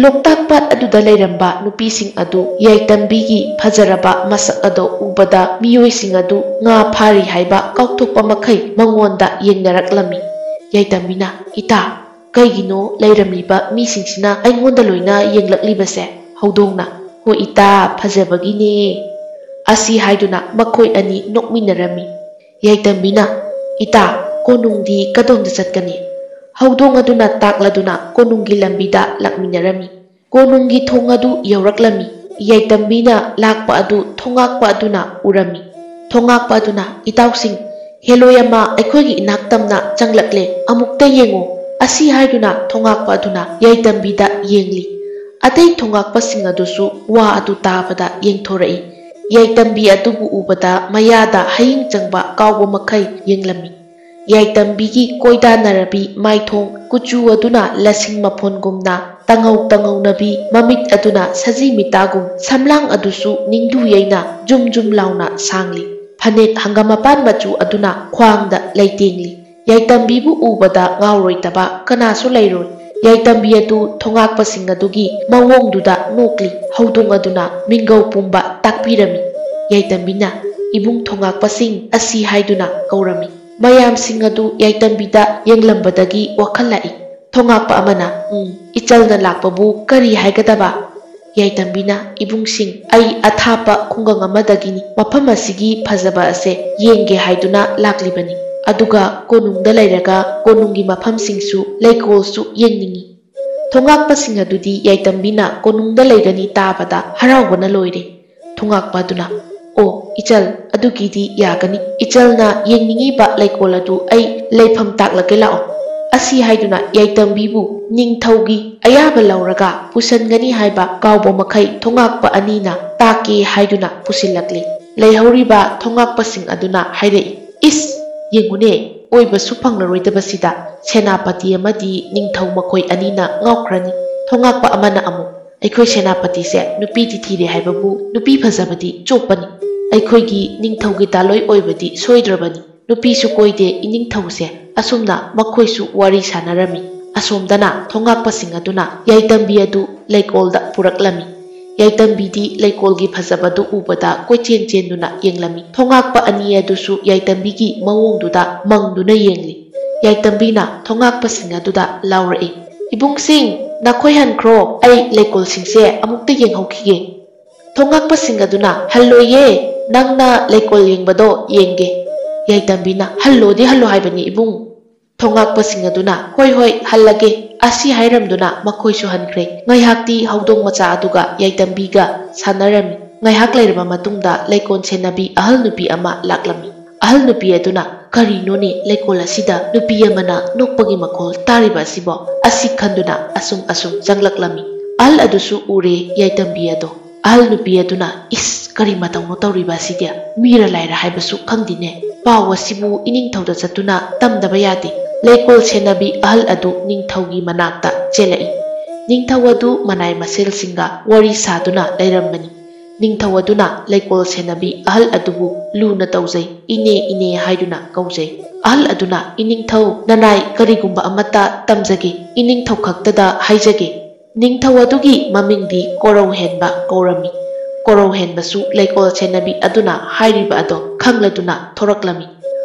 ꯂꯣꯛꯇꯥꯛ ꯄꯥꯠ ꯑꯗꯨꯗ ꯂꯩꯔꯝꯕ ꯅꯨꯄꯤꯁꯤꯡ ꯑꯗꯨ ꯌꯥꯏꯇꯟꯕꯤꯒꯤ ꯐꯖꯔꯕ ꯃꯁꯛ ꯑꯗꯨ ꯎꯕꯗ ꯃꯤꯑꯣꯏꯁꯤꯡ ꯑꯗꯨ ꯉꯥ ꯐꯥꯔꯤ ꯍꯥꯏꯕ ꯀꯥꯎꯊꯣꯛꯄ ꯃꯈꯩ ꯃꯉꯣꯟꯗ ꯌꯦꯡꯅꯔꯛꯂꯝꯃꯤ ꯌꯥꯏꯇꯟꯕꯤꯅ ꯏꯇꯥ ꯀꯩꯒꯤꯅꯣ ꯂꯩꯔꯝꯂꯤꯕ ꯃꯤꯁꯤꯡꯁꯤꯅ ꯑꯩꯉꯣꯟꯗ ꯂꯣꯏꯅ ꯌꯦꯡꯂꯛꯂꯤꯕꯁꯦ ꯍꯧꯗꯣꯡꯅ ꯍꯣ ꯏꯇꯥ ꯐꯖꯕꯒꯤꯅꯦ ꯑꯁꯤ ꯍꯥꯏꯗꯨꯅ ꯃꯈꯣꯏ ꯑꯅꯤ ꯅꯣꯛꯃꯤꯟꯅꯔꯝꯃꯤ ꯌꯥꯏꯇꯟꯕꯤꯅ ꯏꯇꯥ ꯀꯣꯅꯨꯡꯗꯤ ꯀꯗꯣꯝꯗ ꯆꯠꯀꯅꯤ ꯍꯧꯗꯣꯡ ꯑꯗꯨꯅ ꯇꯥꯛꯂꯗꯨꯅ ꯀꯣꯅꯨꯡꯒꯤ ꯂꯝꯕꯤꯗ ꯂꯥꯛꯃꯤꯟꯅꯔꯝꯃꯤ ꯀꯣꯅꯨꯡꯒꯤ ꯊꯣꯡ ꯑꯗꯨ ꯌꯧꯔꯛꯂꯝꯃꯤ ꯌꯥꯏꯇꯟꯕꯤꯅ ꯂꯥꯛꯄ ꯑꯗꯨ ꯊꯣꯡꯉꯥꯛꯄ ꯑꯗꯨꯅ ꯎꯔꯝꯃꯤ ꯊꯣꯡꯉꯥꯛꯄ ꯑꯗꯨꯅ ꯏꯇꯥꯎꯁꯤꯡ ꯍꯦꯂꯣꯏ ꯑꯃ ꯑꯩꯈꯣꯏꯒꯤ ꯏꯅꯥꯛ ꯇꯝꯅ ꯆꯪꯂꯛꯂꯦ ꯑꯃꯨꯛꯇ ꯌꯦꯡꯉꯨ ꯑꯁꯤ ꯍꯥꯏꯗꯨꯅ ꯊꯣꯡꯉꯥꯛꯄ ꯑꯗꯨꯅ ꯌꯥꯏꯇꯟꯕꯤꯗ ꯌꯦꯡꯂꯤ ꯑꯇꯩ ꯊꯣꯡꯉꯥꯛꯄꯁꯤꯡ ꯑꯗꯨꯁꯨ ꯋꯥ ꯑꯗꯨ ꯇꯥꯕꯗ ꯌꯦꯡꯊꯣꯔꯛꯏ ꯌꯥꯏꯇꯟꯕꯤ ꯑꯗꯨꯕꯨ ꯎꯕꯗ ꯃꯌꯥꯗ ꯍꯌꯤꯡ ꯆꯪꯕ ꯀꯥꯎꯕ ꯃꯈꯩ ꯌꯦꯡꯂꯝꯃꯤ ꯌꯥꯏꯇꯟꯕꯤꯒꯤ ꯀꯣꯏꯗꯥꯅꯔꯕꯤ ꯃꯥꯏꯊꯣꯡ ꯀꯨꯆꯨ ꯑꯗꯨꯅ ꯂꯁꯤꯡ ꯃꯐꯣꯟꯒꯨꯝꯅ ꯇꯉꯧ ꯇꯉꯧꯅꯕꯤ ꯃꯃꯤꯠ ꯑꯗꯨꯅ ꯁꯖꯤ ꯃꯤꯇꯥꯒꯨꯝ ꯁꯝꯂꯥꯡ ꯑꯗꯨꯁꯨ ꯅꯤꯡꯗꯨ ꯌꯩꯅ ꯖꯨꯝ ꯖꯨꯝ ꯂꯥꯎꯅ ꯁꯥꯡꯂꯤ ꯐꯅꯦꯛ ꯍꯪꯒꯥꯃꯄꯥꯟ ꯃꯆꯨ ꯑꯗꯨꯅ ꯈ꯭ꯋꯥꯡꯗ ꯂꯩꯇꯦꯡꯂꯤ ꯌꯥꯏꯇꯟꯕꯤꯕꯨ ꯎꯕꯗ ꯉꯥꯎꯔꯣꯏꯗꯕ ꯀꯅꯥꯁꯨ ꯂꯩꯔꯣꯏ ꯌꯥꯏꯇꯟꯕꯤ ꯑꯗꯨ ꯊꯣꯡꯉꯥꯛꯄꯁꯤꯡ ꯑꯗꯨꯒꯤ ꯃꯑꯣꯡꯗꯨꯗ ꯅꯣꯛꯂꯤ ꯍꯧꯗꯣꯡ ꯑꯗꯨꯅ ꯃꯤꯡꯒꯧ ꯄꯨꯝꯕ ꯇꯥꯛꯄꯤꯔꯝꯃꯤ ꯌꯥꯏꯇꯟꯕꯤꯅ ꯏꯕꯨꯡ ꯊꯣꯡꯉꯥꯛꯄꯁꯤꯡ ꯑꯁꯤ ꯍꯥꯏꯗꯨꯅ ꯀꯧꯔꯝꯃꯤ ꯃꯌꯥꯝꯁꯤꯡ ꯑꯗꯨ ꯌꯥꯏꯇꯟꯕꯤꯗ ꯌꯦꯡꯂꯝꯕꯗꯒꯤ ꯋꯥꯈꯜ ꯂꯥꯛꯏ ꯊꯣꯡꯉꯥꯛꯄ ꯑꯃꯅ ꯏꯆꯜꯅ ꯂꯥꯛꯄꯕꯨ ꯀꯔꯤ ꯍꯥꯏꯒꯗꯕ ꯌꯥꯏꯇꯟꯕꯤꯅ ꯏꯕꯨꯡꯁꯤꯡ ꯑꯩ ꯑꯊꯥꯞꯄ ꯈꯨꯡꯒꯪ ꯑꯃꯗꯒꯤꯅꯤ ꯃꯐꯝ ꯑꯁꯤꯒꯤ ꯐꯖꯕ ꯑꯁꯦ ꯌꯦꯡꯒꯦ ꯍꯥꯏꯗꯨꯅ ꯂꯥꯛꯂꯤꯕꯅꯤ ꯑꯗꯨꯒ ꯀꯣꯅꯨꯡꯗ ꯂꯩꯔꯒ ꯀꯣꯅꯨꯡꯒꯤ ꯃꯐꯝꯁꯤꯡꯁꯨ ꯂꯩꯀꯣꯜꯁꯨ ꯌꯦꯡꯅꯤꯡꯏ ꯊꯣꯡꯉꯥꯛꯄꯁꯤꯡ ꯑꯗꯨꯗꯤ ꯌꯥꯏꯇꯟꯕꯤꯅ ꯀꯣꯅꯨꯡꯗ ꯂꯩꯒꯅꯤ ꯇꯥꯕꯗ ꯍꯔꯥꯎꯕꯅ ꯂꯣꯏꯔꯦ ꯊꯣꯡꯉꯥꯛꯄ ꯑꯗꯨꯅ ꯑꯣ ꯏꯆꯜ ꯑꯗꯨꯒꯤꯗꯤ ꯌꯥꯒꯅꯤ ꯏꯆꯜꯅ ꯌꯦꯡꯅꯤꯡꯉꯤꯕ ꯂꯩꯀꯣꯜ ꯑꯗꯨ ꯑꯩ ꯂꯩꯐꯝ ꯇꯥꯛꯂꯒꯦ ꯂꯥꯛꯑꯣ ꯑꯁꯤ ꯍꯥꯏꯗꯨꯅ ꯌꯥꯏꯇꯟꯕꯤꯕꯨ ꯅꯤꯡꯊꯧꯒꯤ ꯑꯌꯥꯕ ꯂꯧꯔꯒ ꯄꯨꯁꯟꯒꯅꯤ ꯍꯥꯏꯕ ꯀꯥꯎꯕ ꯃꯈꯩ ꯊꯣꯡꯉꯥꯛꯄ ꯑꯅꯤꯅ ꯇꯥꯛꯀꯦ ꯍꯥꯏꯗꯨꯅ ꯄꯨꯁꯤꯜꯂꯛꯂꯤ ꯂꯩꯍꯧꯔꯤꯕ ꯊꯣꯡꯉꯥꯛꯄꯁꯤꯡ ꯑꯗꯨꯅ ꯍꯥꯏꯔꯛꯏ ꯏꯁ ꯌꯦꯡꯉꯨꯅꯦ ꯑꯣꯏꯕꯁꯨ ꯐꯪꯂꯔꯣꯏꯗꯕꯁꯤꯗ ꯁꯦꯅꯥꯄꯇꯤ ꯑꯃꯗꯤ ꯅꯤꯡꯊꯧ ꯃꯈꯣꯏ ꯑꯅꯤꯅ ꯉꯥꯎꯈ꯭ꯔꯅꯤ ꯊꯣꯡꯉꯥꯛꯄ ꯑꯃꯅ ꯑꯃꯨꯛ ꯑꯩꯈꯣꯏ ꯁꯦꯅꯥꯄꯇꯤꯁꯦ ꯅꯨꯄꯤꯗꯤ ꯊꯤꯔꯦ ꯍꯥꯏꯕꯕꯨ ꯅꯨꯄꯤ ꯐꯖꯕꯗꯤ ꯆꯣꯞꯄꯅꯤ ꯑꯩꯈꯣꯏꯒꯤ ꯅꯤꯡꯊꯧꯒꯤ ꯗꯥꯂꯣꯏ ꯑꯣꯏꯕꯗꯤ ꯁꯣꯏꯗ꯭ꯔꯕꯅꯤ ꯅꯨꯄꯤꯁꯨ ꯀꯣꯏꯗꯦ ꯏꯅꯤꯡꯊꯧꯁꯦ ꯑꯁꯨꯝꯅ ꯃꯈꯣꯏꯁꯨ ꯋꯥꯔꯤ ꯁꯥꯟꯅꯔꯝꯃꯤ ꯑꯁꯣꯝꯗꯅ ꯊꯣꯡꯉꯥꯛꯄꯁꯤꯡ ꯑꯗꯨꯅ ꯌꯥꯏꯇꯟꯕꯤ ꯑꯗꯨ ꯂꯩꯀꯣꯜꯗ ꯄꯨꯔꯛꯂꯝꯃꯤ ꯌꯥꯏꯇꯟꯕꯤꯗꯤ ꯂꯩꯀꯣꯜꯒꯤ ꯐꯖꯕꯗꯨ ꯎꯕꯗ ꯀꯣꯏꯆꯦꯟ ꯆꯦꯟꯗꯨꯅ ꯌꯦꯡꯂꯝꯃꯤ ꯊꯣꯡꯉꯥꯛꯄ ꯑꯅꯤ ꯑꯗꯨꯁꯨ ꯌꯥꯏꯇꯟꯕꯤꯒꯤ ꯃꯑꯣꯡꯗꯨꯗ ꯃꯪꯗꯨꯅ ꯌꯦꯡꯂꯤ ꯌꯥꯏꯇꯟꯕꯤꯅ ꯊꯣꯡꯉꯥꯛꯄꯁꯤꯡ ꯑꯗꯨꯗ ꯂꯥꯎꯔꯛꯏ ꯏꯕꯨꯡꯁꯤꯡ ꯅꯈꯣꯏ ꯍꯟꯈ꯭ꯔꯣ ꯑꯩ ꯂꯩꯀꯣꯜꯁꯤꯡꯁꯦ ꯑꯃꯨꯛꯇ ꯌꯦꯡꯍꯧꯈꯤꯒꯦ ꯊꯣꯡꯉꯥꯛꯄꯁꯤꯡ ꯑꯗꯨꯅ ꯍꯜꯂꯣꯏꯌꯦ ꯅꯪꯅ ꯂꯩꯀꯣꯜ ꯌꯦꯡꯕꯗꯣ ꯌꯦꯡꯒꯦ ꯌꯥꯏꯇꯟꯕꯤꯅ ꯍꯜꯂꯣꯗꯤ ꯍꯜꯂꯣ ꯍꯥꯏꯕꯅꯤ ꯏꯕꯨꯡ ꯊꯣꯡꯉꯥꯛꯄꯁꯤꯡ ꯑꯗꯨꯅ ꯍꯣꯏ ꯍꯣꯏ ꯍꯜꯂꯒꯦ ꯑꯁꯤ ꯍꯥꯏꯔꯝꯗꯨꯅ ꯃꯈꯣꯏꯁꯨ ꯍꯟꯈ꯭ꯔꯦ ꯉꯥꯏꯍꯥꯛꯇꯤ ꯍꯧꯗꯣꯡ ꯃꯆꯥ ꯑꯗꯨꯒ ꯌꯥꯏꯇꯟꯕꯤꯒ ꯁꯥꯟꯅꯔꯝꯃꯤ ꯉꯥꯏꯍꯥꯛ ꯂꯩꯔꯕ ꯃꯇꯨꯡꯗ ꯂꯩꯀꯣꯜ ꯁꯦꯟꯅꯕꯤ ꯑꯍꯜ ꯅꯨꯄꯤ ꯑꯃ ꯂꯥꯛꯂꯝꯃꯤ ꯑꯍꯜ ꯅꯨꯄꯤ ꯑꯗꯨꯅ ꯀꯔꯤꯅꯣꯅꯦ ꯂꯩꯀꯣꯜ ꯑꯁꯤꯗ ꯅꯨꯄꯤ ꯑꯃꯅ ꯅꯣꯛꯄꯒꯤ ꯃꯈꯣꯜ ꯇꯥꯔꯤꯕ ꯑꯁꯤꯕꯣ ꯑꯁꯤ ꯈꯟꯗꯨꯅ ꯑꯁꯨꯝ ꯆꯪꯂꯛꯂꯝꯃꯤ ꯑꯍꯜ ꯑꯗꯨꯁꯨ ꯎꯔꯦ ꯌꯥꯏꯇꯟꯕꯤ ꯑꯗꯣ ꯑꯍꯜ ꯅꯨꯄꯤ ꯑꯗꯨꯅ ꯏꯁ ꯀꯔꯤ ꯃꯇꯧꯅꯣ ꯇꯧꯔꯤꯕ ꯑꯁꯤꯗꯤ ꯃꯤꯔ ꯂꯥꯏꯔ ꯍꯥꯏꯕꯁꯨ ꯈꯪꯗꯦꯅꯦ ꯄꯥꯎ ꯑꯁꯤꯕꯨ ꯏꯅꯤꯡꯊꯧꯗ ꯆꯠꯇꯨꯅ ꯇꯝꯗꯕ ꯌꯥꯗꯦ ꯂꯩꯀꯣꯜ ꯁꯦꯟꯅꯕꯤ ꯑꯍꯜ ꯑꯗꯨ ꯅꯤꯡꯊꯧꯒꯤ ꯃꯅꯥꯛꯇ ꯆꯦꯜꯂꯛꯏ ꯅꯤꯡꯊꯧ ꯑꯗꯨ ꯃꯅꯥꯏ ꯃꯁꯦꯜꯁꯤꯡꯒ ꯋꯥꯔꯤ ꯁꯥꯗꯨꯅ ꯂꯩꯔꯝꯕꯅꯤ ꯅꯤꯡꯊꯧ ꯑꯗꯨꯅ ꯂꯩꯀꯣꯜ ꯁꯦꯟꯅꯕꯤ ꯑꯍꯜ ꯑꯗꯨꯕꯨ ꯂꯨꯅ ꯇꯧꯖꯩ ꯏꯅꯦ ꯏꯅꯦ ꯍꯥꯏꯗꯨꯅ ꯀꯧꯖꯩ ꯑꯍꯜ ꯑꯗꯨꯅ ꯏꯅꯤꯡꯊꯧ ꯅꯅꯥꯏ ꯀꯔꯤꯒꯨꯝꯕ ꯑꯃꯠꯇ ꯇꯝꯖꯒꯦ ꯏꯅꯤꯡꯊꯧ ꯈꯛꯇꯗ ꯍꯥꯏꯖꯒꯦ ꯅꯤꯡꯊꯧ ꯑꯗꯨꯒꯤ ꯃꯃꯤꯡꯗꯤ ꯀꯣꯔꯧ ꯍꯦꯟꯕ ꯀꯧꯔꯝꯃꯤ ꯀꯣꯔꯧ ꯍꯦꯟꯕꯁꯨ ꯂꯩꯀꯣꯜ ꯁꯦꯟꯅꯕꯤ ꯑꯗꯨꯅ ꯍꯥꯏꯔꯤꯕ ꯑꯗꯣ ꯈꯪꯂꯗꯨꯅ ꯊꯣꯔꯛꯂꯝꯃꯤ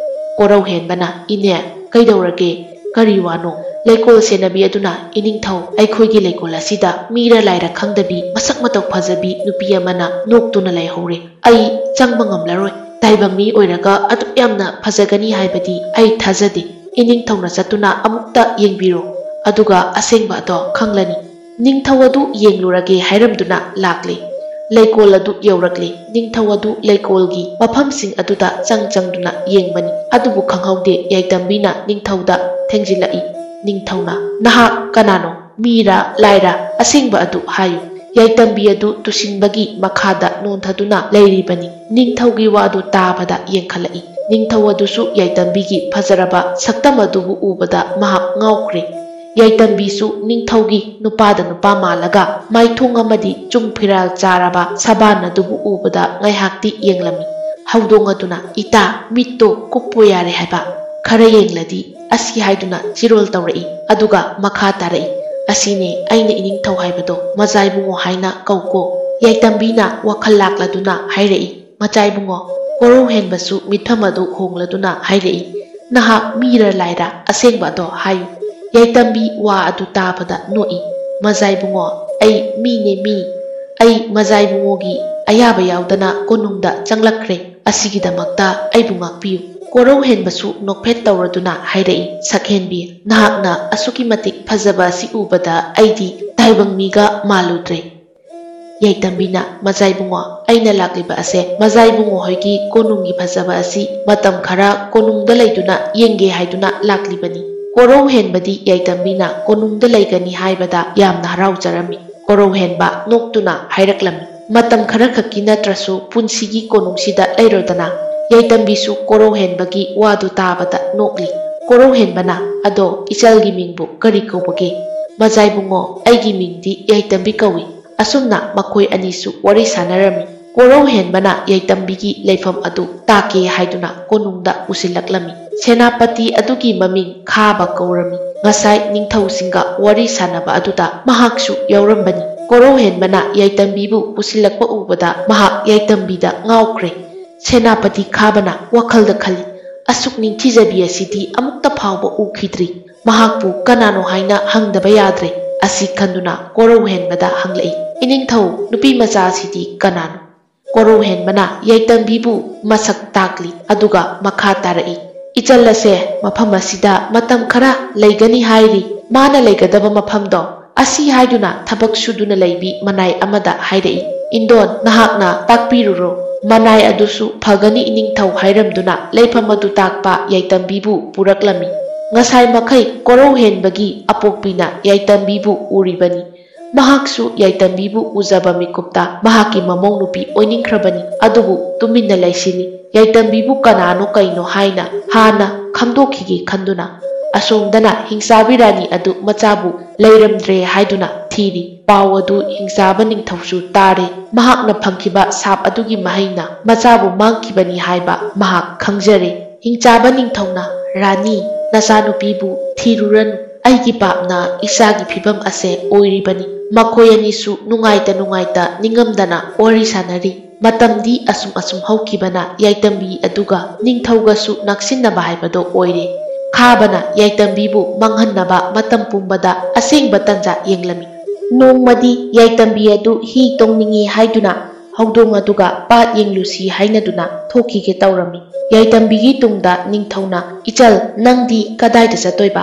ꯀꯣꯔꯧ ꯍꯦꯟꯕꯅ ꯏꯅꯦ ꯀꯩꯗꯧꯔꯒꯦ ꯀꯔꯤ ꯋꯥꯅꯣ ꯂꯩꯀꯣꯜ ꯁꯦꯟꯅꯕꯤ ꯑꯗꯨꯅ ꯏꯅꯤꯡꯊꯧ ꯑꯩꯈꯣꯏꯒꯤ ꯂꯩꯀꯣꯜ ꯑꯁꯤꯗ ꯃꯤꯔ ꯂꯥꯏꯔ ꯈꯪꯗꯕꯤ ꯃꯁꯛ ꯃꯇꯧ ꯐꯖꯕꯤ ꯅꯨꯄꯤ ꯑꯃꯅ ꯅꯣꯛꯇꯨꯅ ꯂꯩꯍꯧꯔꯦ ꯑꯩ ꯆꯪꯕ ꯉꯝꯂꯔꯣꯏ ꯇꯥꯏꯕꯪ ꯃꯤ ꯑꯣꯏꯔꯒ ꯑꯗꯨꯛ ꯌꯥꯝꯅ ꯐꯖꯒꯅꯤ ꯍꯥꯏꯕꯗꯤ ꯑꯩ ꯊꯥꯖꯗꯦ ꯏꯅꯤꯡꯊꯧꯅ ꯆꯠꯇꯨꯅ ꯑꯃꯨꯛꯇ ꯌꯦꯡꯕꯤꯔꯣ ꯑꯗꯨꯒ ꯑꯁꯦꯡꯕ ꯑꯗꯣ ꯈꯪꯂꯅꯤ ꯅꯤꯡꯊꯧ ꯑꯗꯨ ꯌꯦꯡꯂꯨꯔꯒꯦ ꯍꯥꯏꯔꯝꯗꯨꯅ ꯂꯥꯛꯂꯦ ꯂꯩꯀꯣꯜ ꯑꯗꯨ ꯌꯧꯔꯛꯂꯦ ꯅꯤꯡꯊꯧ ꯑꯗꯨ ꯂꯩꯀꯣꯜꯒꯤ ꯃꯐꯝꯁꯤꯡ ꯑꯗꯨꯗ ꯆꯪꯗꯨꯅ ꯌꯦꯡꯕꯅꯤ ꯑꯗꯨꯕꯨ ꯈꯪꯍꯧꯗꯦ ꯌꯥꯏꯇꯝꯕꯤꯅ ꯅꯤꯡꯊꯧꯗ ꯊꯦꯡꯖꯤꯜꯂꯛꯏ ꯅꯤꯡꯊꯧꯅ ꯅꯍꯥꯛ ꯀꯅꯥꯅꯣ ꯃꯤꯔ ꯂꯥꯏꯔ ꯑꯁꯦꯡꯕ ꯑꯗꯨ ꯍꯥꯏꯌꯨ ꯌꯥꯏꯇꯝꯕꯤ ꯑꯗꯨ ꯇꯨꯁꯤꯟꯕꯒꯤ ꯃꯈꯥꯗ ꯅꯣꯟꯊꯗꯨꯅ ꯂꯩꯔꯤꯕꯅꯤ ꯅꯤꯡꯊꯧꯒꯤ ꯋꯥꯗꯨ ꯇꯥꯕꯗ ꯌꯦꯡꯈꯠꯂꯛꯏ ꯅꯤꯡꯊꯧ ꯑꯗꯨꯁꯨ ꯌꯥꯏꯇꯝꯕꯤꯒꯤ ꯐꯖꯔꯕ ꯁꯛꯇꯝ ꯑꯗꯨꯕꯨ ꯎꯕꯗ ꯃꯍꯥꯛ ꯉꯥꯎꯈ꯭ꯔꯦ ꯌꯥꯏꯇꯝꯕꯤꯁꯨ ꯅꯤꯡꯊꯧꯒꯤ ꯅꯨꯄꯥꯗ ꯅꯨꯄꯥ ꯃꯥꯜꯂꯒ ꯃꯥꯏꯊꯣꯡ ꯑꯃꯗꯤ ꯆꯨꯡ ꯐꯤꯔꯥꯜ ꯆꯥꯔꯕ ꯁꯕꯥꯟ ꯑꯗꯨꯕꯨ ꯎꯕꯗ ꯉꯥꯏꯍꯥꯛꯇꯤ ꯌꯦꯡꯂꯝꯃꯤ ꯍꯧꯗꯣꯡ ꯑꯗꯨꯅ ꯏꯇꯥ ꯃꯤꯠꯇꯣ ꯀꯨꯞꯄꯣ ꯌꯥꯔꯦ ꯍꯥꯏꯕ ꯈꯔ ꯌꯦꯡꯂꯗꯤ ꯑꯁꯤ ꯍꯥꯏꯗꯨꯅ ꯆꯤꯔꯣꯜ ꯇꯧꯔꯛꯏ ꯑꯗꯨꯒ ꯃꯈꯥ ꯇꯥꯔꯛꯏ ꯑꯁꯤꯅꯦ ꯑꯩꯅ ꯏꯅꯤꯡꯊꯧ ꯍꯥꯏꯕꯗꯣ ꯃꯆꯥꯏꯕꯨꯡꯉꯣ ꯍꯥꯏꯅ ꯀꯧꯀꯣ ꯌꯥꯏꯇꯝꯕꯤꯅ ꯋꯥꯈꯜ ꯂꯥꯛꯂꯗꯨꯅ ꯍꯥꯏꯔꯛꯏ ꯃꯆꯥꯏꯕꯨꯡꯉꯣ ꯀꯣꯔꯧ ꯍꯦꯟꯕꯁꯨ ꯃꯤꯠꯐꯝ ꯑꯗꯨ ꯍꯣꯡꯂꯗꯨꯅ ꯍꯥꯏꯔꯛꯏ ꯅꯍꯥꯛ ꯃꯤꯔ ꯂꯥꯏꯔ ꯑꯁꯦꯡꯕ ꯑꯗꯣ ꯍꯥꯏꯌꯨ ꯌꯥꯏꯇꯝꯕꯤ ꯋꯥ ꯑꯗꯨ ꯇꯥꯕꯗ ꯅꯣꯛꯏ ꯃꯖꯥꯏꯕꯨꯡꯉꯣ ꯑꯩ ꯃꯤꯅꯦ ꯃꯤ ꯑꯩ ꯃꯖꯥꯏꯕꯨꯡꯉꯣꯒꯤ ꯑꯌꯥꯕ ꯌꯥꯎꯗꯅ ꯀꯣꯅꯨꯡꯗ ꯆꯪꯂꯛꯈ꯭ꯔꯦ ꯑꯁꯤꯒꯤꯗꯃꯛꯇ ꯑꯩꯕꯨ ꯉꯥꯛꯄꯤꯌꯨ ꯀꯣꯔꯧ ꯍꯦꯟꯕꯁꯨ ꯅꯣꯛꯐꯦꯠ ꯇꯧꯔꯗꯨꯅ ꯍꯥꯏꯔꯛꯏ ꯁꯛꯍꯦꯟꯕꯤ ꯅꯍꯥꯛꯅ ꯑꯁꯨꯛꯀꯤ ꯃꯇꯤꯛ ꯐꯖꯕ ꯑꯁꯤ ꯎꯕꯗ ꯑꯩꯗꯤ ꯇꯥꯏꯕꯪ ꯃꯤꯒ ꯃꯥꯜꯂꯨꯗ꯭ꯔꯦ ꯌꯥꯏꯇꯝꯕꯤꯅ ꯃꯖꯥꯏꯕꯨꯡꯉꯣ ꯑꯩꯅ ꯂꯥꯛꯂꯤꯕ ꯑꯁꯦ ꯃꯖꯥꯏꯕꯨꯡꯉꯣ ꯍꯣꯏꯒꯤ ꯀꯣꯅꯨꯡꯒꯤ ꯐꯖꯕ ꯑꯁꯤ ꯃꯇꯝ ꯈꯔ ꯀꯣꯅꯨꯡꯗ ꯂꯩꯗꯨꯅ ꯌꯦꯡꯒꯦ ꯍꯥꯏꯗꯨꯅ ꯂꯥꯛꯂꯤꯕꯅꯤ ꯀꯣꯔꯧ ꯍꯦꯟꯕꯗꯤ ꯌꯥꯏꯇꯝꯕꯤꯅ ꯀꯣꯅꯨꯡꯗ ꯂꯩꯒꯅꯤ ꯍꯥꯏꯕꯗ ꯌꯥꯝꯅ ꯍꯔꯥꯎꯖꯔꯝꯃꯤ ꯀꯣꯔꯧ ꯍꯦꯟꯕ ꯅꯣꯛꯇꯨꯅ ꯍꯥꯏꯔꯛꯂꯝꯃꯤ ꯃꯇꯝ ꯈꯔ ꯈꯛꯀꯤ ꯅꯠꯇ꯭ꯔꯁꯨ ꯄꯨꯟꯁꯤꯒꯤ ꯀꯣꯅꯨꯡꯁꯤꯗ ꯂꯩꯔꯣꯗꯅ ꯌꯥꯏꯇꯝꯕꯤꯁꯨ ꯀꯣꯔꯧ ꯍꯦꯟꯕꯒꯤ ꯋꯥꯗꯨ ꯇꯥꯕꯗ ꯅꯣꯛꯂꯤ ꯀꯣꯔꯧ ꯍꯦꯟꯕꯅ ꯑꯗꯣ ꯏꯆꯜꯒꯤ ꯃꯤꯡꯕꯨ ꯀꯔꯤ ꯀꯧꯕꯒꯦ ꯃꯖꯥꯏꯕꯨꯡꯉꯣ ꯑꯩꯒꯤ ꯃꯤꯡꯗꯤ ꯌꯥꯏꯇꯝꯕꯤ ꯀꯧꯏ ꯑꯁꯨꯝꯅ ꯃꯈꯣꯏ ꯑꯅꯤꯁꯨ ꯋꯥꯔꯤ ꯁꯥꯟꯅꯔꯝꯃꯤ ꯀꯣꯔꯧ ꯍꯦꯟꯕꯅ ꯌꯥꯏꯇꯝꯕꯤꯒꯤ ꯂꯩꯐꯝ ꯑꯗꯨ ꯇꯥꯛꯀꯦ ꯍꯥꯏꯗꯨꯅ ꯀꯣꯅꯨꯡꯗ ꯄꯨꯁꯤꯜꯂꯛꯂꯝꯃꯤ ꯁꯦꯅꯥꯄꯇꯤ ꯑꯗꯨꯒꯤ ꯃꯃꯤꯡ ꯈꯥꯕ ꯀꯧꯔꯝꯃꯤ ꯉꯁꯥꯏ ꯅꯤꯡꯊꯧꯁꯤꯡꯒ ꯋꯥꯔꯤ ꯁꯥꯟꯅꯕ ꯑꯗꯨꯗ ꯃꯍꯥꯛꯁꯨ ꯌꯥꯎꯔꯝꯕꯅꯤ ꯀꯣꯔꯧ ꯍꯦꯟꯕꯅ ꯌꯥꯏꯇꯝꯕꯤꯕꯨ ꯄꯨꯁꯤꯜꯂꯛꯄ ꯎꯕꯗ ꯃꯍꯥꯛ ꯌꯥꯏꯇꯝꯕꯤꯗ ꯉꯥꯎꯈ꯭ꯔꯦ ꯁꯦꯅꯥꯄꯇꯤ ꯈꯥꯕꯅ ꯋꯥꯈꯜꯗ ꯈꯜꯂꯤ ꯑꯁꯨꯛ ꯅꯤꯡꯊꯤꯖꯕꯤ ꯑꯁꯤꯗꯤ ꯑꯃꯨꯛꯇ ꯐꯥꯎꯕ ꯎꯈꯤꯗ꯭ꯔꯤ ꯃꯍꯥꯛꯄꯨ ꯀꯅꯥꯅꯣ ꯍꯥꯏꯅ ꯍꯪꯗꯕ ꯌꯥꯗ꯭ꯔꯦ ꯑꯁꯤ ꯈꯟꯗꯨꯅ ꯀꯣꯔꯧ ꯍꯦꯟꯕꯗ ꯍꯪꯂꯛꯏ ꯏꯅꯤꯡꯊꯧ ꯅꯨꯄꯤ ꯃꯆꯥ ꯑꯁꯤꯗꯤ ꯀꯅꯥꯅꯣ ꯀꯣꯔꯧ ꯍꯦꯟꯕꯅ ꯌꯥꯏꯇꯝꯕꯤꯕꯨ ꯃꯁꯛ ꯇꯥꯛꯂꯤ ꯑꯗꯨꯒ ꯃꯈꯥ ꯇꯥꯔꯛꯏ ꯏꯆꯜ ꯑꯁꯦ ꯃꯐꯝ ꯑꯁꯤꯗ ꯃꯇꯝ ꯈꯔ ꯂꯩꯒꯅꯤ ꯍꯥꯏꯔꯤ ꯃꯥꯅ ꯂꯩꯒꯗꯕ ꯃꯐꯝꯗꯣ ꯑꯁꯤ ꯍꯥꯏꯗꯨꯅ ꯊꯕꯛ ꯁꯨꯗꯨꯅ ꯂꯩꯕꯤ ꯃꯅꯥꯏ ꯑꯃꯗ ꯍꯥꯏꯔꯛꯏ ꯏꯟꯗꯣꯟ ꯅꯍꯥꯛꯅ ꯇꯥꯛꯄꯤꯔꯨꯔꯣ ꯃꯅꯥꯏ ꯑꯗꯨꯁꯨ ꯐꯒꯅꯤ ꯏꯅꯤꯡꯊꯧ ꯍꯥꯏꯔꯝꯗꯨꯅ ꯂꯩꯐꯝ ꯑꯗꯨ ꯇꯥꯛꯄ ꯌꯥꯏꯇꯝꯕꯤꯕꯨ ꯄꯨꯔꯛꯂꯝꯃꯤ ꯉꯁꯥꯏ ꯃꯈꯩ ꯀꯣꯔꯧ ꯍꯦꯟꯕꯒꯤ ꯑꯄꯣꯛꯄꯤꯅ ꯌꯥꯏꯇꯝꯕꯤꯕꯨ ꯎꯔꯤꯕꯅꯤ ꯃꯍꯥꯛꯁꯨ ꯌꯥꯏꯇꯝꯕꯤꯕꯨ ꯎꯖꯕ ꯃꯤꯀꯨꯞꯇ ꯃꯍꯥꯛꯀꯤ ꯃꯃꯧ ꯅꯨꯄꯤ ꯑꯣꯏꯅꯤꯡꯈ꯭ꯔꯕꯅꯤ ꯑꯗꯨꯕꯨ ꯇꯨꯃꯤꯟꯅ ꯂꯩꯁꯤꯅꯤ ꯌꯥꯏꯇꯝꯕꯤꯕꯨ ꯀꯅꯥꯅꯣ ꯀꯩꯅꯣ ꯍꯥꯏꯅ ꯍꯥꯟꯅ ꯈꯪꯗꯣꯛꯈꯤꯒꯦ ꯈꯟꯗꯨꯅ ꯑꯁꯣꯝꯗꯅ ꯍꯤꯡꯆꯥꯕꯤ ꯔꯥꯅꯤ ꯑꯗꯨ ꯃꯆꯥꯕꯨ ꯂꯩꯔꯝꯗ꯭ꯔꯦ ꯍꯥꯏꯗꯨꯅ ꯊꯤꯔꯤ ꯄꯥꯎ ꯑꯗꯨ ꯍꯤꯡꯆꯥꯕ ꯅꯤꯡꯊꯧꯁꯨ ꯇꯥꯔꯦ ꯃꯍꯥꯛꯅ ꯐꯪꯈꯤꯕ ꯁꯥꯞ ꯑꯗꯨꯒꯤ ꯃꯍꯩꯅ ꯃꯆꯥꯕꯨ ꯃꯥꯡꯈꯤꯕꯅꯤ ꯍꯥꯏꯕ ꯃꯍꯥꯛ ꯈꯪꯖꯔꯦ ꯍꯤꯡꯆꯥꯕ ꯅꯤꯡꯊꯧꯅ ꯔꯥꯅꯤ ꯅꯆꯥꯅꯨꯄꯤꯕꯨ ꯊꯤꯔꯨꯔꯅꯨ ꯑꯩꯒꯤ ꯄꯥꯞꯅ ꯏꯆꯥꯒꯤ ꯐꯤꯕꯝ ꯑꯁꯦ ꯑꯣꯏꯔꯤꯕꯅꯤ ꯃꯈꯣꯏ ꯑꯅꯤꯁꯨ ꯅꯨꯡꯉꯥꯏꯇ ꯋꯥꯔꯤ ꯋꯥꯔꯤ ꯁꯥꯟꯅꯔꯤ ꯃꯇꯝꯗꯤ ꯑꯁꯨꯝ ꯍꯧꯈꯤꯕꯅ ꯌꯥꯏꯇꯝꯕꯤ ꯑꯗꯨꯒ ꯅꯤꯡꯊꯧꯒꯁꯨ ꯅꯛꯁꯤꯟꯅꯕ ꯍꯥꯏꯕꯗꯣ ꯑꯣꯏꯔꯦ ꯈꯥꯕꯅ ꯌꯥꯏꯇꯝꯕꯤꯕꯨ ꯃꯥꯡꯍꯟꯅꯕ ꯃꯇꯝ ꯄꯨꯝꯕꯗ ꯑꯁꯦꯡꯕ ꯇꯟꯖꯥ ꯌꯦꯡꯂꯝꯃꯤ ꯅꯣꯡꯃꯗꯤ ꯌꯥꯏꯇꯝꯕꯤ ꯑꯗꯨ ꯍꯤ ꯇꯣꯡꯅꯤꯡꯉꯤ ꯍꯥꯏꯗꯨꯅ ꯍꯧꯗꯣꯡ ꯑꯗꯨꯒ ꯄꯥꯠ ꯌꯦꯡꯂꯨꯁꯤ ꯍꯥꯏꯅꯗꯨꯅ ꯊꯣꯛꯈꯤꯒꯦ ꯇꯧꯔꯝꯃꯤ ꯌꯥꯏꯇꯝꯕꯤꯒꯤ ꯇꯨꯡꯗ ꯅꯤꯡꯊꯧꯅ ꯏꯆꯜ ꯅꯪꯗꯤ ꯀꯗꯥꯏꯗ ꯆꯠꯇꯣꯏꯕ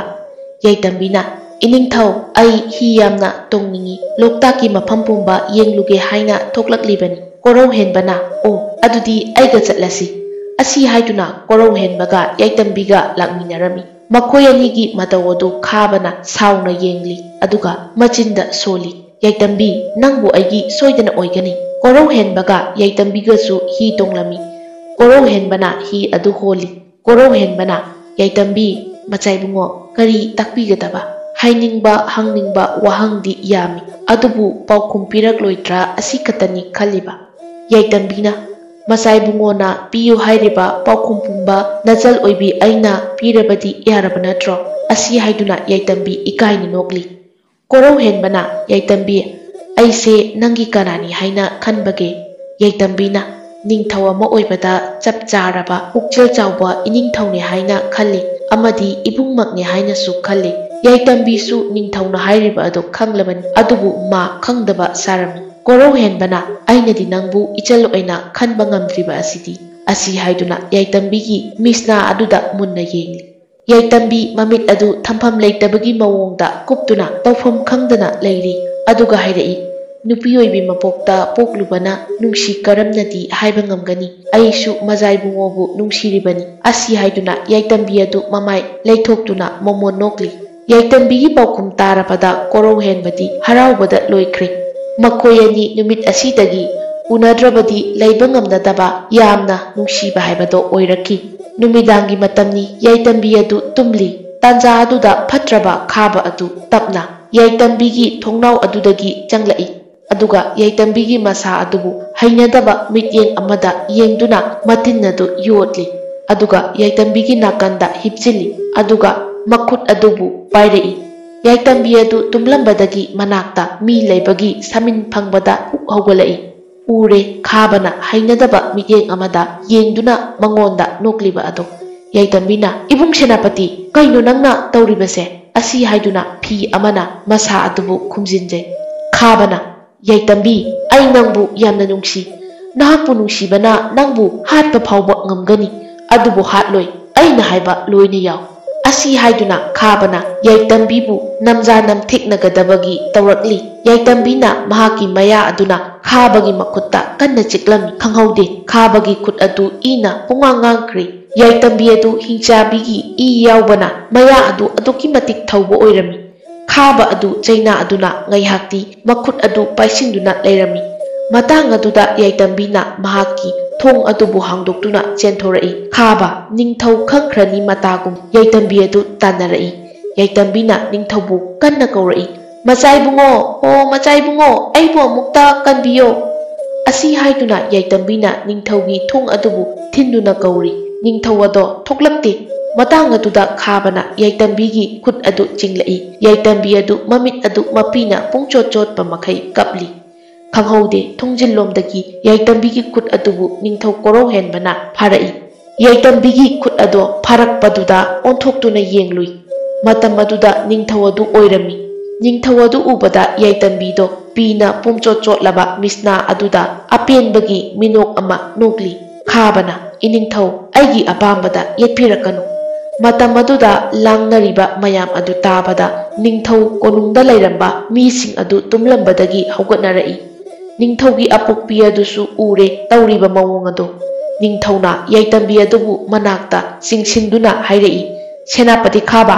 ꯌꯥꯏꯇꯝꯕꯤꯅ ꯏꯅꯤꯡꯊꯧ ꯑꯩ ꯍꯤ ꯌꯥꯝꯅ ꯇꯣꯡꯅꯤꯡꯉꯤ ꯂꯣꯛꯇꯥꯛꯀꯤ ꯃꯐꯝ ꯄꯨꯝꯕ ꯌꯦꯡꯂꯨꯒꯦ ꯍꯥꯏꯅ ꯊꯣꯛꯂꯛꯂꯤꯕꯅꯤ ꯀꯣꯔꯧ ꯍꯦꯟꯕꯅ ꯑꯣ ꯑꯗꯨꯗꯤ ꯑꯩꯒ ꯆꯠꯂꯁꯤ ꯑꯁꯤ ꯍꯥꯏꯗꯨꯅ ꯀꯣꯔꯧ ꯍꯦꯟꯕꯒ ꯌꯥꯏꯇꯝꯕꯤꯒ ꯂꯥꯛꯃꯤꯟꯅꯔꯝꯃꯤ ꯃꯈꯣꯏ ꯑꯅꯤꯒꯤ ꯃꯇꯧ ꯑꯗꯨ ꯈꯥꯕꯅ ꯁꯥꯎꯅ ꯌꯦꯡꯂꯤ ꯑꯗꯨꯒ ꯃꯆꯤꯟꯗ ꯁꯣꯜꯂꯤ ꯌꯥꯏꯇꯝꯕꯤ ꯅꯪꯕꯨ ꯑꯩꯒꯤ ꯁꯣꯏꯗꯅ ꯑꯣꯏꯒꯅꯤ ꯀꯣꯔꯧ ꯍꯦꯟꯕꯒ ꯌꯥꯏꯇꯝꯕꯤꯒꯁꯨ ꯍꯤ ꯇꯣꯡꯂꯝꯃꯤ ꯀꯣꯔꯧ ꯍꯦꯟꯕꯅ ꯍꯤ ꯑꯗꯨ ꯍꯣꯜꯂꯤ ꯀꯣꯔꯧ ꯍꯦꯟꯕꯅ ꯌꯥꯏꯇꯝꯕꯤ ꯃꯆꯥꯏꯕꯨꯡꯉꯣ ꯀꯔꯤ ꯇꯥꯛꯄꯤꯒꯗꯕ ꯍꯥꯏꯅꯤꯡꯕ ꯍꯪꯅꯤꯡꯕ ꯋꯥꯍꯪꯗꯤ ꯌꯥꯝꯃꯤ ꯑꯗꯨꯕꯨ ꯄꯥꯎꯈꯨꯝ ꯄꯤꯔꯛꯂꯣꯏꯗ꯭ꯔꯥ ꯑꯁꯤ ꯈꯛꯇꯅꯤ ꯈꯜꯂꯤꯕ ꯌꯥꯏꯇꯝꯕꯤꯅ ꯃꯆꯥꯏꯕꯨꯡꯉꯣꯅ ꯄꯤꯌꯨ ꯍꯥꯏꯔꯤꯕ ꯄꯥꯎꯈꯨꯝ ꯄꯨꯝꯕ ꯅꯆꯜ ꯑꯣꯏꯕꯤ ꯑꯩꯅ ꯄꯤꯔꯕꯗꯤ ꯌꯥꯔꯕ ꯅꯠꯇ꯭ꯔꯣ ꯑꯁꯤ ꯍꯥꯏꯗꯨꯅ ꯌꯥꯏꯇꯝꯕꯤ ꯏꯀꯥꯏꯅ ꯅꯣꯛꯂꯤ ꯀꯣꯔꯧ ꯍꯦꯟꯕꯅ ꯌꯥꯏꯇꯝꯕꯤ ꯑꯩꯁꯦ ꯅꯪꯒꯤ ꯀꯅꯥꯅꯤ ꯍꯥꯏꯅ ꯈꯟꯕꯒꯦ ꯌꯥꯏꯇꯝꯕꯤꯅ ꯅꯤꯡꯊꯧ ꯑꯃ ꯑꯣꯏꯕꯗ ꯆꯞ ꯆꯥꯔꯕ ꯄꯨꯛꯆꯦꯜ ꯆꯥꯎꯕ ꯏꯅꯤꯡꯊꯧꯅꯦ ꯍꯥꯏꯅ ꯈꯜꯂꯤ ꯑꯃꯗꯤ ꯏꯕꯨꯡꯃꯛꯅꯦ ꯍꯥꯏꯅꯁꯨ ꯈꯜꯂꯤ ꯌꯥꯏꯇꯝꯕꯤꯁꯨ ꯅꯤꯡꯊꯧꯅ ꯍꯥꯏꯔꯤꯕ ꯑꯗꯨ ꯈꯪꯂꯕꯅꯤ ꯑꯗꯨꯕꯨ ꯃꯥ ꯈꯪꯗꯕ ꯁꯥꯔꯝꯃꯤ ꯀꯣꯔꯧ ꯍꯦꯟꯕꯅ ꯑꯩꯅꯗꯤ ꯅꯪꯕꯨ ꯏꯆꯜ ꯑꯣꯏꯅ ꯈꯟꯕ ꯉꯝꯗ꯭ꯔꯤꯕ ꯑꯁꯤꯗꯤ ꯑꯁꯤ ꯍꯥꯏꯗꯨꯅ ꯌꯥꯏꯇꯝꯕꯤꯒꯤ ꯃꯤꯁꯅꯥ ꯑꯗꯨꯗ ꯃꯨꯟꯅ ꯌꯦꯡꯂꯤ ꯌꯥꯏꯇꯝꯕꯤ ꯃꯃꯤꯠ ꯑꯗꯨ ꯊꯝꯐꯝ ꯂꯩꯇꯕꯒꯤ ꯃꯑꯣꯡꯗ ꯀꯨꯞꯇꯨꯅ ꯇꯧꯐꯝ ꯈꯪꯗꯅ ꯂꯩꯔꯤ ꯑꯗꯨꯒ ꯍꯥꯏꯔꯛꯏ ꯅꯨꯄꯤ ꯑꯣꯏꯕꯤ ꯃꯄꯣꯛꯇ ꯄꯣꯛꯂꯨꯕꯅ ꯅꯨꯡꯁꯤ ꯀꯔꯝꯅꯗꯤ ꯍꯥꯏꯕ ꯉꯝꯒꯅꯤ ꯑꯩꯁꯨ ꯃꯖꯥꯏꯕꯨꯡꯉꯣꯕꯨ ꯅꯨꯡꯁꯤꯔꯤꯕꯅꯤ ꯑꯁꯤ ꯍꯥꯏꯗꯨꯅ ꯌꯥꯏꯇꯝꯕꯤ ꯑꯗꯨ ꯃꯃꯥꯏ ꯂꯩꯊꯣꯛꯇꯨꯅ ꯃꯣꯃꯣꯟ ꯅꯣꯛꯂꯤ ꯌꯥꯏꯇꯝꯕꯤꯒꯤ ꯄꯥꯎꯈꯨꯝ ꯇꯥꯔꯕꯗ ꯀꯣꯔꯧ ꯍꯦꯟꯕꯗꯤ ꯍꯔꯥꯎꯕꯗ ꯂꯣꯏꯈ꯭ꯔꯦ ꯃꯈꯣꯏ ꯑꯅꯤ ꯅꯨꯃꯤꯠ ꯑꯁꯤꯗꯒꯤ ꯎꯅꯗ꯭ꯔꯕꯗꯤ ꯂꯩꯕ ꯉꯝꯅꯗꯕ ꯌꯥꯝꯅ ꯅꯨꯡꯁꯤꯕ ꯍꯥꯏꯕꯗꯣ ꯑꯣꯏꯔꯛꯈꯤ ꯅꯨꯃꯤꯗꯥꯡꯒꯤ ꯃꯇꯝꯅꯤ ꯌꯥꯏꯇꯝꯕꯤ ꯑꯗꯨ ꯇꯨꯝꯂꯤ ꯇꯥꯟꯖꯥ ꯑꯗꯨꯗ ꯐꯠꯇ꯭ꯔꯕ ꯈꯥꯕ ꯑꯗꯨ ꯇꯞꯅ ꯌꯥꯏꯇꯝꯕꯤꯒꯤ ꯊꯣꯡꯅꯥꯎ ꯑꯗꯨꯗꯒꯤ ꯆꯪꯂꯛꯏ ꯑꯗꯨꯒ ꯌꯥꯏꯇꯝꯕꯤꯒꯤ ꯃꯁꯥ ꯑꯗꯨꯕꯨ ꯍꯩꯅꯗꯕ ꯃꯤꯠꯌꯦꯡ ꯑꯃꯗ ꯌꯦꯡꯗꯨꯅ ꯃꯇꯤꯟ ꯑꯗꯨ ꯌꯣꯠꯂꯤ ꯑꯗꯨꯒ ꯌꯥꯏꯇꯝꯕꯤꯒꯤ ꯅꯥꯀꯟꯗ ꯍꯤꯞꯆꯤꯜꯂꯤ ꯑꯗꯨꯒ ꯃꯈꯨꯠ ꯑꯗꯨꯕꯨ ꯄꯥꯏꯔꯛꯏ ꯌꯥꯏꯇꯝꯕꯤ ꯑꯗꯨ ꯇꯨꯝꯂꯝꯕꯗꯒꯤ ꯃꯅꯥꯛꯇ ꯃꯤ ꯂꯩꯕꯒꯤ ꯁꯃꯤꯟ ꯐꯪꯕꯗ ꯍꯨꯛ ꯍꯧꯒꯠꯂꯛꯏ ꯎꯔꯦ ꯈꯥꯕꯅ ꯍꯩꯅꯗꯕ ꯃꯤꯠꯌꯦꯡ ꯑꯃꯗ ꯌꯦꯡꯗꯨꯅ ꯃꯉꯣꯟꯗ ꯅꯣꯛꯂꯤꯕ ꯑꯗꯨ ꯌꯥꯏꯇꯝꯕꯤꯅ ꯏꯕꯨꯡ ꯁꯦꯅꯥꯄꯇꯤ ꯀꯩꯅꯣ ꯅꯪꯅ ꯇꯧꯔꯤꯕꯁꯦ ꯑꯁꯤ ꯍꯥꯏꯗꯨꯅ ꯐꯤ ꯑꯃꯅ ꯃꯁꯥ ꯑꯗꯨꯕꯨ ꯈꯨꯝꯖꯤꯟꯖꯩ ꯈꯥꯕꯅ ꯌꯥꯏꯇꯝꯕꯤ ꯑꯩ ꯅꯪꯕꯨ ꯌꯥꯝꯅ ꯅꯨꯡꯁꯤ ꯅꯍꯥꯛꯄꯨ ꯅꯨꯡꯁꯤꯕꯅ ꯅꯪꯕꯨ ꯍꯥꯠꯄ ꯐꯥꯎꯕ ꯉꯝꯒꯅꯤ ꯑꯗꯨꯕꯨ ꯍꯥꯠꯂꯣꯏ ꯑꯩꯅ ꯍꯥꯏꯕ ꯂꯣꯏꯅ ꯌꯥꯎ ꯑꯁꯤ ꯍꯥꯏꯗꯨꯅ ꯈꯥꯕꯅ ꯌꯥꯏꯇꯝꯕꯤꯕꯨ ꯅꯝꯖꯥ ꯅꯝꯊꯦꯛꯅꯒꯗꯕꯒꯤ ꯇꯧꯔꯛꯂꯤ ꯌꯥꯏꯇꯝꯕꯤꯅ ꯃꯍꯥꯛꯀꯤ ꯃꯌꯥ ꯑꯗꯨꯅ ꯈꯥꯕꯒꯤ ꯃꯈꯨꯠꯇ ꯀꯟꯅ ꯆꯤꯛꯂꯝꯃꯤ ꯈꯪꯍꯧꯗꯦ ꯈꯥꯕꯒꯤ ꯈꯨꯠ ꯑꯗꯨ ꯏꯅ ꯄꯨꯡꯉꯥꯡ ꯉꯥꯡꯈ꯭ꯔꯦ ꯌꯥꯏꯇꯝꯕꯤ ꯑꯗꯨ ꯍꯤꯡꯆꯥꯕꯤꯒꯤ ꯏ ꯌꯥꯎꯕꯅ ꯃꯌꯥ ꯑꯗꯨ ꯑꯗꯨꯛꯀꯤ ꯃꯇꯤꯛ ꯊꯧꯕ ꯑꯣꯏꯔꯝꯃꯤ ꯈꯥꯕ ꯑꯗꯨ ꯆꯩꯅꯥ ꯑꯗꯨꯅ ꯉꯩꯍꯥꯛꯇꯤ ꯃꯈꯨꯠ ꯑꯗꯨ ꯄꯥꯏꯁꯤꯟꯗꯨꯅ ꯂꯩꯔꯝꯃꯤ ꯃꯇꯥꯡ ꯑꯗꯨꯗ ꯌꯥꯏꯇꯝꯕꯤꯅ ꯃꯍꯥꯛꯀꯤ ꯊꯣꯡ ꯑꯗꯨꯕꯨ ꯍꯥꯡꯗꯣꯛꯇꯨꯅ ꯆꯦꯟꯊꯣꯔꯛꯏ ꯈꯥꯕ ꯅꯤꯡꯊꯧ ꯈꯪꯈ꯭ꯔꯅꯤ ꯃꯇꯥꯒꯨꯝ ꯌꯥꯏꯇꯝꯕꯤ ꯑꯗꯨ ꯇꯥꯟꯅꯔꯛꯏ ꯌꯥꯏꯇꯝꯕꯤꯅ ꯅꯤꯡꯊꯧꯕꯨ ꯀꯟꯅ ꯀꯧꯔꯛꯏ ꯃꯆꯥꯏꯕꯨꯡꯉꯣ ꯑꯣ ꯃꯆꯥꯏꯕꯨꯡꯉꯣ ꯑꯩꯕꯨ ꯑꯃꯨꯛꯇ ꯀꯟꯕꯤꯌꯣ ꯑꯁꯤ ꯍꯥꯏꯗꯨꯅ ꯌꯥꯏꯇꯝꯕꯤꯅ ꯅꯤꯡꯊꯧꯒꯤ ꯊꯣꯡ ꯑꯗꯨꯕꯨ ꯊꯤꯟꯗꯨꯅ ꯀꯧꯔꯤ ꯅꯤꯡꯊꯧ ꯑꯗꯣ ꯊꯣꯛꯂꯛꯇꯦ ꯃꯇꯥꯡ ꯑꯗꯨꯗ ꯈꯥꯕꯅ ꯌꯥꯏꯇꯝꯕꯤꯒꯤ ꯈꯨꯠ ꯑꯗꯨ ꯆꯤꯡꯂꯛꯏ ꯌꯥꯏꯇꯝꯕꯤ ꯑꯗꯨ ꯃꯃꯤꯠ ꯑꯗꯨ ꯃꯄꯤꯅ ꯄꯨꯡꯆꯣꯠ ꯆꯣꯠꯄ ꯃꯈꯩ ꯀꯞꯂꯤ ꯈꯪꯍꯧꯗꯦ ꯊꯣꯡꯖꯤꯜꯂꯣꯝꯗꯒꯤ ꯌꯥꯏꯇꯝꯕꯤꯒꯤ ꯈꯨꯠ ꯑꯗꯨꯕꯨ ꯅꯤꯡꯊꯧ ꯀꯣꯔꯧ ꯍꯦꯟꯕꯅ ꯐꯥꯔꯛꯏ ꯌꯥꯏꯇꯝꯕꯤꯒꯤ ꯈꯨꯠ ꯑꯗꯣ ꯐꯥꯔꯛꯄꯗꯨꯗ ꯑꯣꯟꯊꯣꯛꯇꯨꯅ ꯌꯦꯡꯂꯨꯏ ꯃꯇꯝ ꯑꯗꯨꯗ ꯅꯤꯡꯊꯧ ꯑꯗꯨ ꯑꯣꯏꯔꯝꯃꯤ ꯅꯤꯡꯊꯧ ꯑꯗꯨ ꯎꯕꯗ ꯌꯥꯏꯇꯝꯕꯤꯗꯣ ꯄꯤꯅ ꯄꯨꯡꯆꯣꯠ ꯆꯣꯠꯂꯕ ꯃꯤꯁꯅꯥ ꯑꯗꯨꯗ ꯑꯄꯦꯟꯕꯒꯤ ꯃꯤꯅꯣꯛ ꯑꯃ ꯅꯣꯛꯂꯤ ꯈꯥꯕꯅ ꯏꯅꯤꯡꯊꯧ ꯑꯩꯒꯤ ꯑꯄꯥꯝꯕꯗ ꯌꯦꯠꯄꯤꯔꯛꯀꯅꯨ ꯃꯇꯝ ꯑꯗꯨꯗ ꯂꯥꯡꯅꯔꯤꯕ ꯃꯌꯥꯝ ꯑꯗꯨ ꯇꯥꯕꯗ ꯅꯤꯡꯊꯧ ꯀꯣꯅꯨꯡꯗ ꯂꯩꯔꯝꯕ ꯃꯤꯁꯤꯡ ꯑꯗꯨ ꯇꯨꯝꯂꯝꯕꯗꯒꯤ ꯍꯧꯒꯠꯅꯔꯛꯏ ꯅꯤꯡꯊꯧꯒꯤ ꯑꯄꯣꯛꯄꯤ ꯑꯗꯨꯁꯨ ꯎꯔꯦ ꯇꯧꯔꯤꯕ ꯃꯑꯣꯡ ꯑꯗꯨ ꯅꯤꯡꯊꯧꯅ ꯌꯥꯏꯇꯝꯕꯤ ꯑꯗꯨꯕꯨ ꯃꯅꯥꯛꯇ ꯆꯤꯡꯁꯤꯟꯗꯨꯅ ꯍꯥꯏꯔꯛꯏ ꯁꯦꯅꯥꯄꯇꯤ ꯈꯥꯕ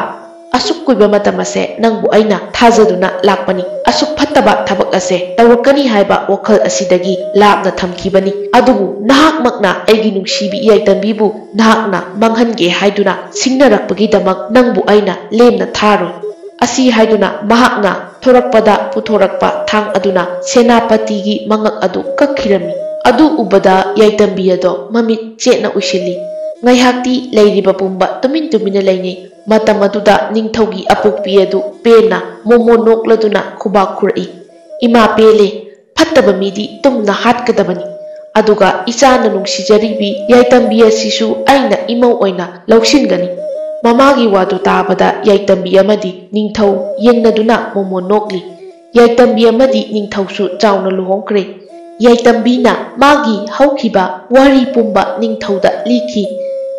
ꯑꯁꯨꯛ ꯀꯨꯏꯕ ꯃꯇꯝ ꯑꯁꯦ ꯅꯪꯕꯨ ꯑꯩꯅ ꯊꯥꯖꯗꯨꯅ ꯂꯥꯛꯄꯅꯤ ꯑꯁꯨꯛ ꯐꯠꯇꯕ ꯊꯕꯛ ꯑꯁꯦ ꯇꯧꯔꯛꯀꯅꯤ ꯍꯥꯏꯕ ꯋꯥꯈꯜ ꯑꯁꯤꯗꯒꯤ ꯂꯥꯞꯅ ꯊꯝꯈꯤꯕꯅꯤ ꯑꯗꯨꯕꯨ ꯅꯍꯥꯛꯃꯛꯅ ꯑꯩꯒꯤ ꯅꯨꯡꯁꯤꯕꯤ ꯌꯥꯏꯇꯝꯕꯤꯕꯨ ꯅꯍꯥꯛꯅ ꯃꯥꯡꯍꯟꯒꯦ ꯍꯥꯏꯗꯨꯅ ꯁꯤꯡꯅꯔꯛꯄꯒꯤꯗꯃꯛ ꯅꯪꯕꯨ ꯑꯩꯅ ꯂꯦꯝꯅ ꯊꯥꯔꯣꯏ ꯑꯁꯤ ꯍꯥꯏꯗꯨꯅ ꯃꯍꯥꯛꯅ ꯊꯣꯔꯛꯄꯗ ꯄꯨꯊꯣꯔꯛꯄ ꯊꯥꯡ ꯑꯗꯨꯅ ꯁꯦꯅꯥꯄꯇꯤꯒꯤ ꯃꯉꯛ ꯑꯗꯨ ꯀꯛꯈꯤꯔꯝꯃꯤ ꯑꯗꯨ ꯎꯕꯗ ꯌꯥꯏꯇꯝꯕꯤ ꯑꯗꯣ ꯃꯃꯤꯠ ꯆꯦꯠꯅ ꯎꯏꯁꯤꯜꯂꯤ ꯉꯩꯍꯥꯛꯇꯤ ꯂꯩꯔꯤꯕ ꯄꯨꯝꯕ ꯇꯨꯃꯤꯟ ꯇꯨꯃꯤꯟꯅ ꯂꯩꯅꯩ ꯃꯇꯝ ꯑꯗꯨꯗ ꯅꯤꯡꯊꯧꯒꯤ ꯑꯄꯣꯛꯄꯤ ꯑꯗꯨ ꯄꯦꯟꯅ ꯃꯣꯃꯣꯟ ꯅꯣꯛꯂꯗꯨꯅ ꯈꯨꯕꯥꯛ ꯈꯨꯔꯛꯏ ꯏꯃꯥ ꯄꯦꯜꯂꯦ ꯐꯠꯇꯕ ꯃꯤꯗꯤ ꯇꯨꯝꯅ ꯍꯥꯠꯀꯗꯕꯅꯤ ꯑꯗꯨꯒ ꯏꯆꯥꯅ ꯅꯨꯡꯁꯤꯖꯔꯤꯕꯤ ꯌꯥꯏꯇꯝꯕꯤ ꯑꯁꯤꯁꯨ ꯑꯩꯅ ꯏꯃꯧ ꯑꯣꯏꯅ ꯂꯧꯁꯤꯟꯒꯅꯤ ꯃꯃꯥꯒꯤ ꯋꯥꯗꯨ ꯇꯥꯕꯗ ꯌꯥꯏꯇꯝꯕꯤ ꯑꯃꯗꯤ ꯅꯤꯡꯊꯧ ꯌꯦꯡꯅꯗꯨꯅ ꯃꯣꯃꯣꯟ ꯅꯣꯛꯂꯤ ꯌꯥꯏꯇꯝꯕꯤ ꯑꯃꯗꯤ ꯅꯤꯡꯊꯧꯁꯨ ꯆꯥꯎꯅ ꯂꯨꯍꯣꯡꯈ꯭ꯔꯦ ꯌꯥꯏꯇꯝꯕꯤꯅ ꯃꯥꯒꯤ ꯍꯧꯈꯤꯕ ꯋꯥꯔꯤ ꯄꯨꯝꯕ ꯅꯤꯡꯊꯧꯗ ꯂꯤꯈꯤ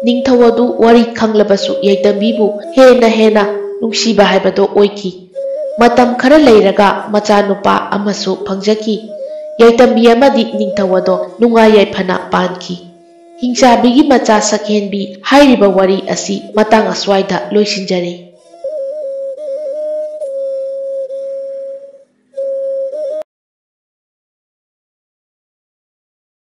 ꯅꯤꯡꯊꯧ ꯑꯗꯨ ꯋꯥꯔꯤ ꯈꯪꯂꯕꯁꯨ ꯌꯥꯏꯇꯝꯕꯤꯕꯨ ꯍꯦꯟꯅ ꯅꯨꯡꯁꯤꯕ ꯍꯥꯏꯕꯗꯣ ꯑꯣꯏꯈꯤ ꯃꯇꯝ ꯈꯔ ꯂꯩꯔꯒ ꯃꯆꯥꯅꯨꯄꯥ ꯑꯃꯁꯨ ꯐꯪꯖꯈꯤ ꯌꯥꯏꯇꯝꯕꯤ ꯑꯃꯗꯤ ꯅꯤꯡꯊꯧ ꯑꯗꯣ ꯅꯨꯡꯉꯥꯏ ꯌꯥꯏꯐꯅ ꯄꯥꯟꯈꯤ ꯍꯤꯡꯆꯥꯕꯤꯒꯤ ꯃꯆꯥ ꯁꯛꯍꯦꯟꯕꯤ ꯍꯥꯏꯔꯤꯕ ꯋꯥꯔꯤ ꯑꯁꯤ ꯃꯇꯥꯡ ꯑꯁ꯭ꯋꯥꯏꯗ ꯂꯣꯏꯁꯤꯟꯖꯔꯦ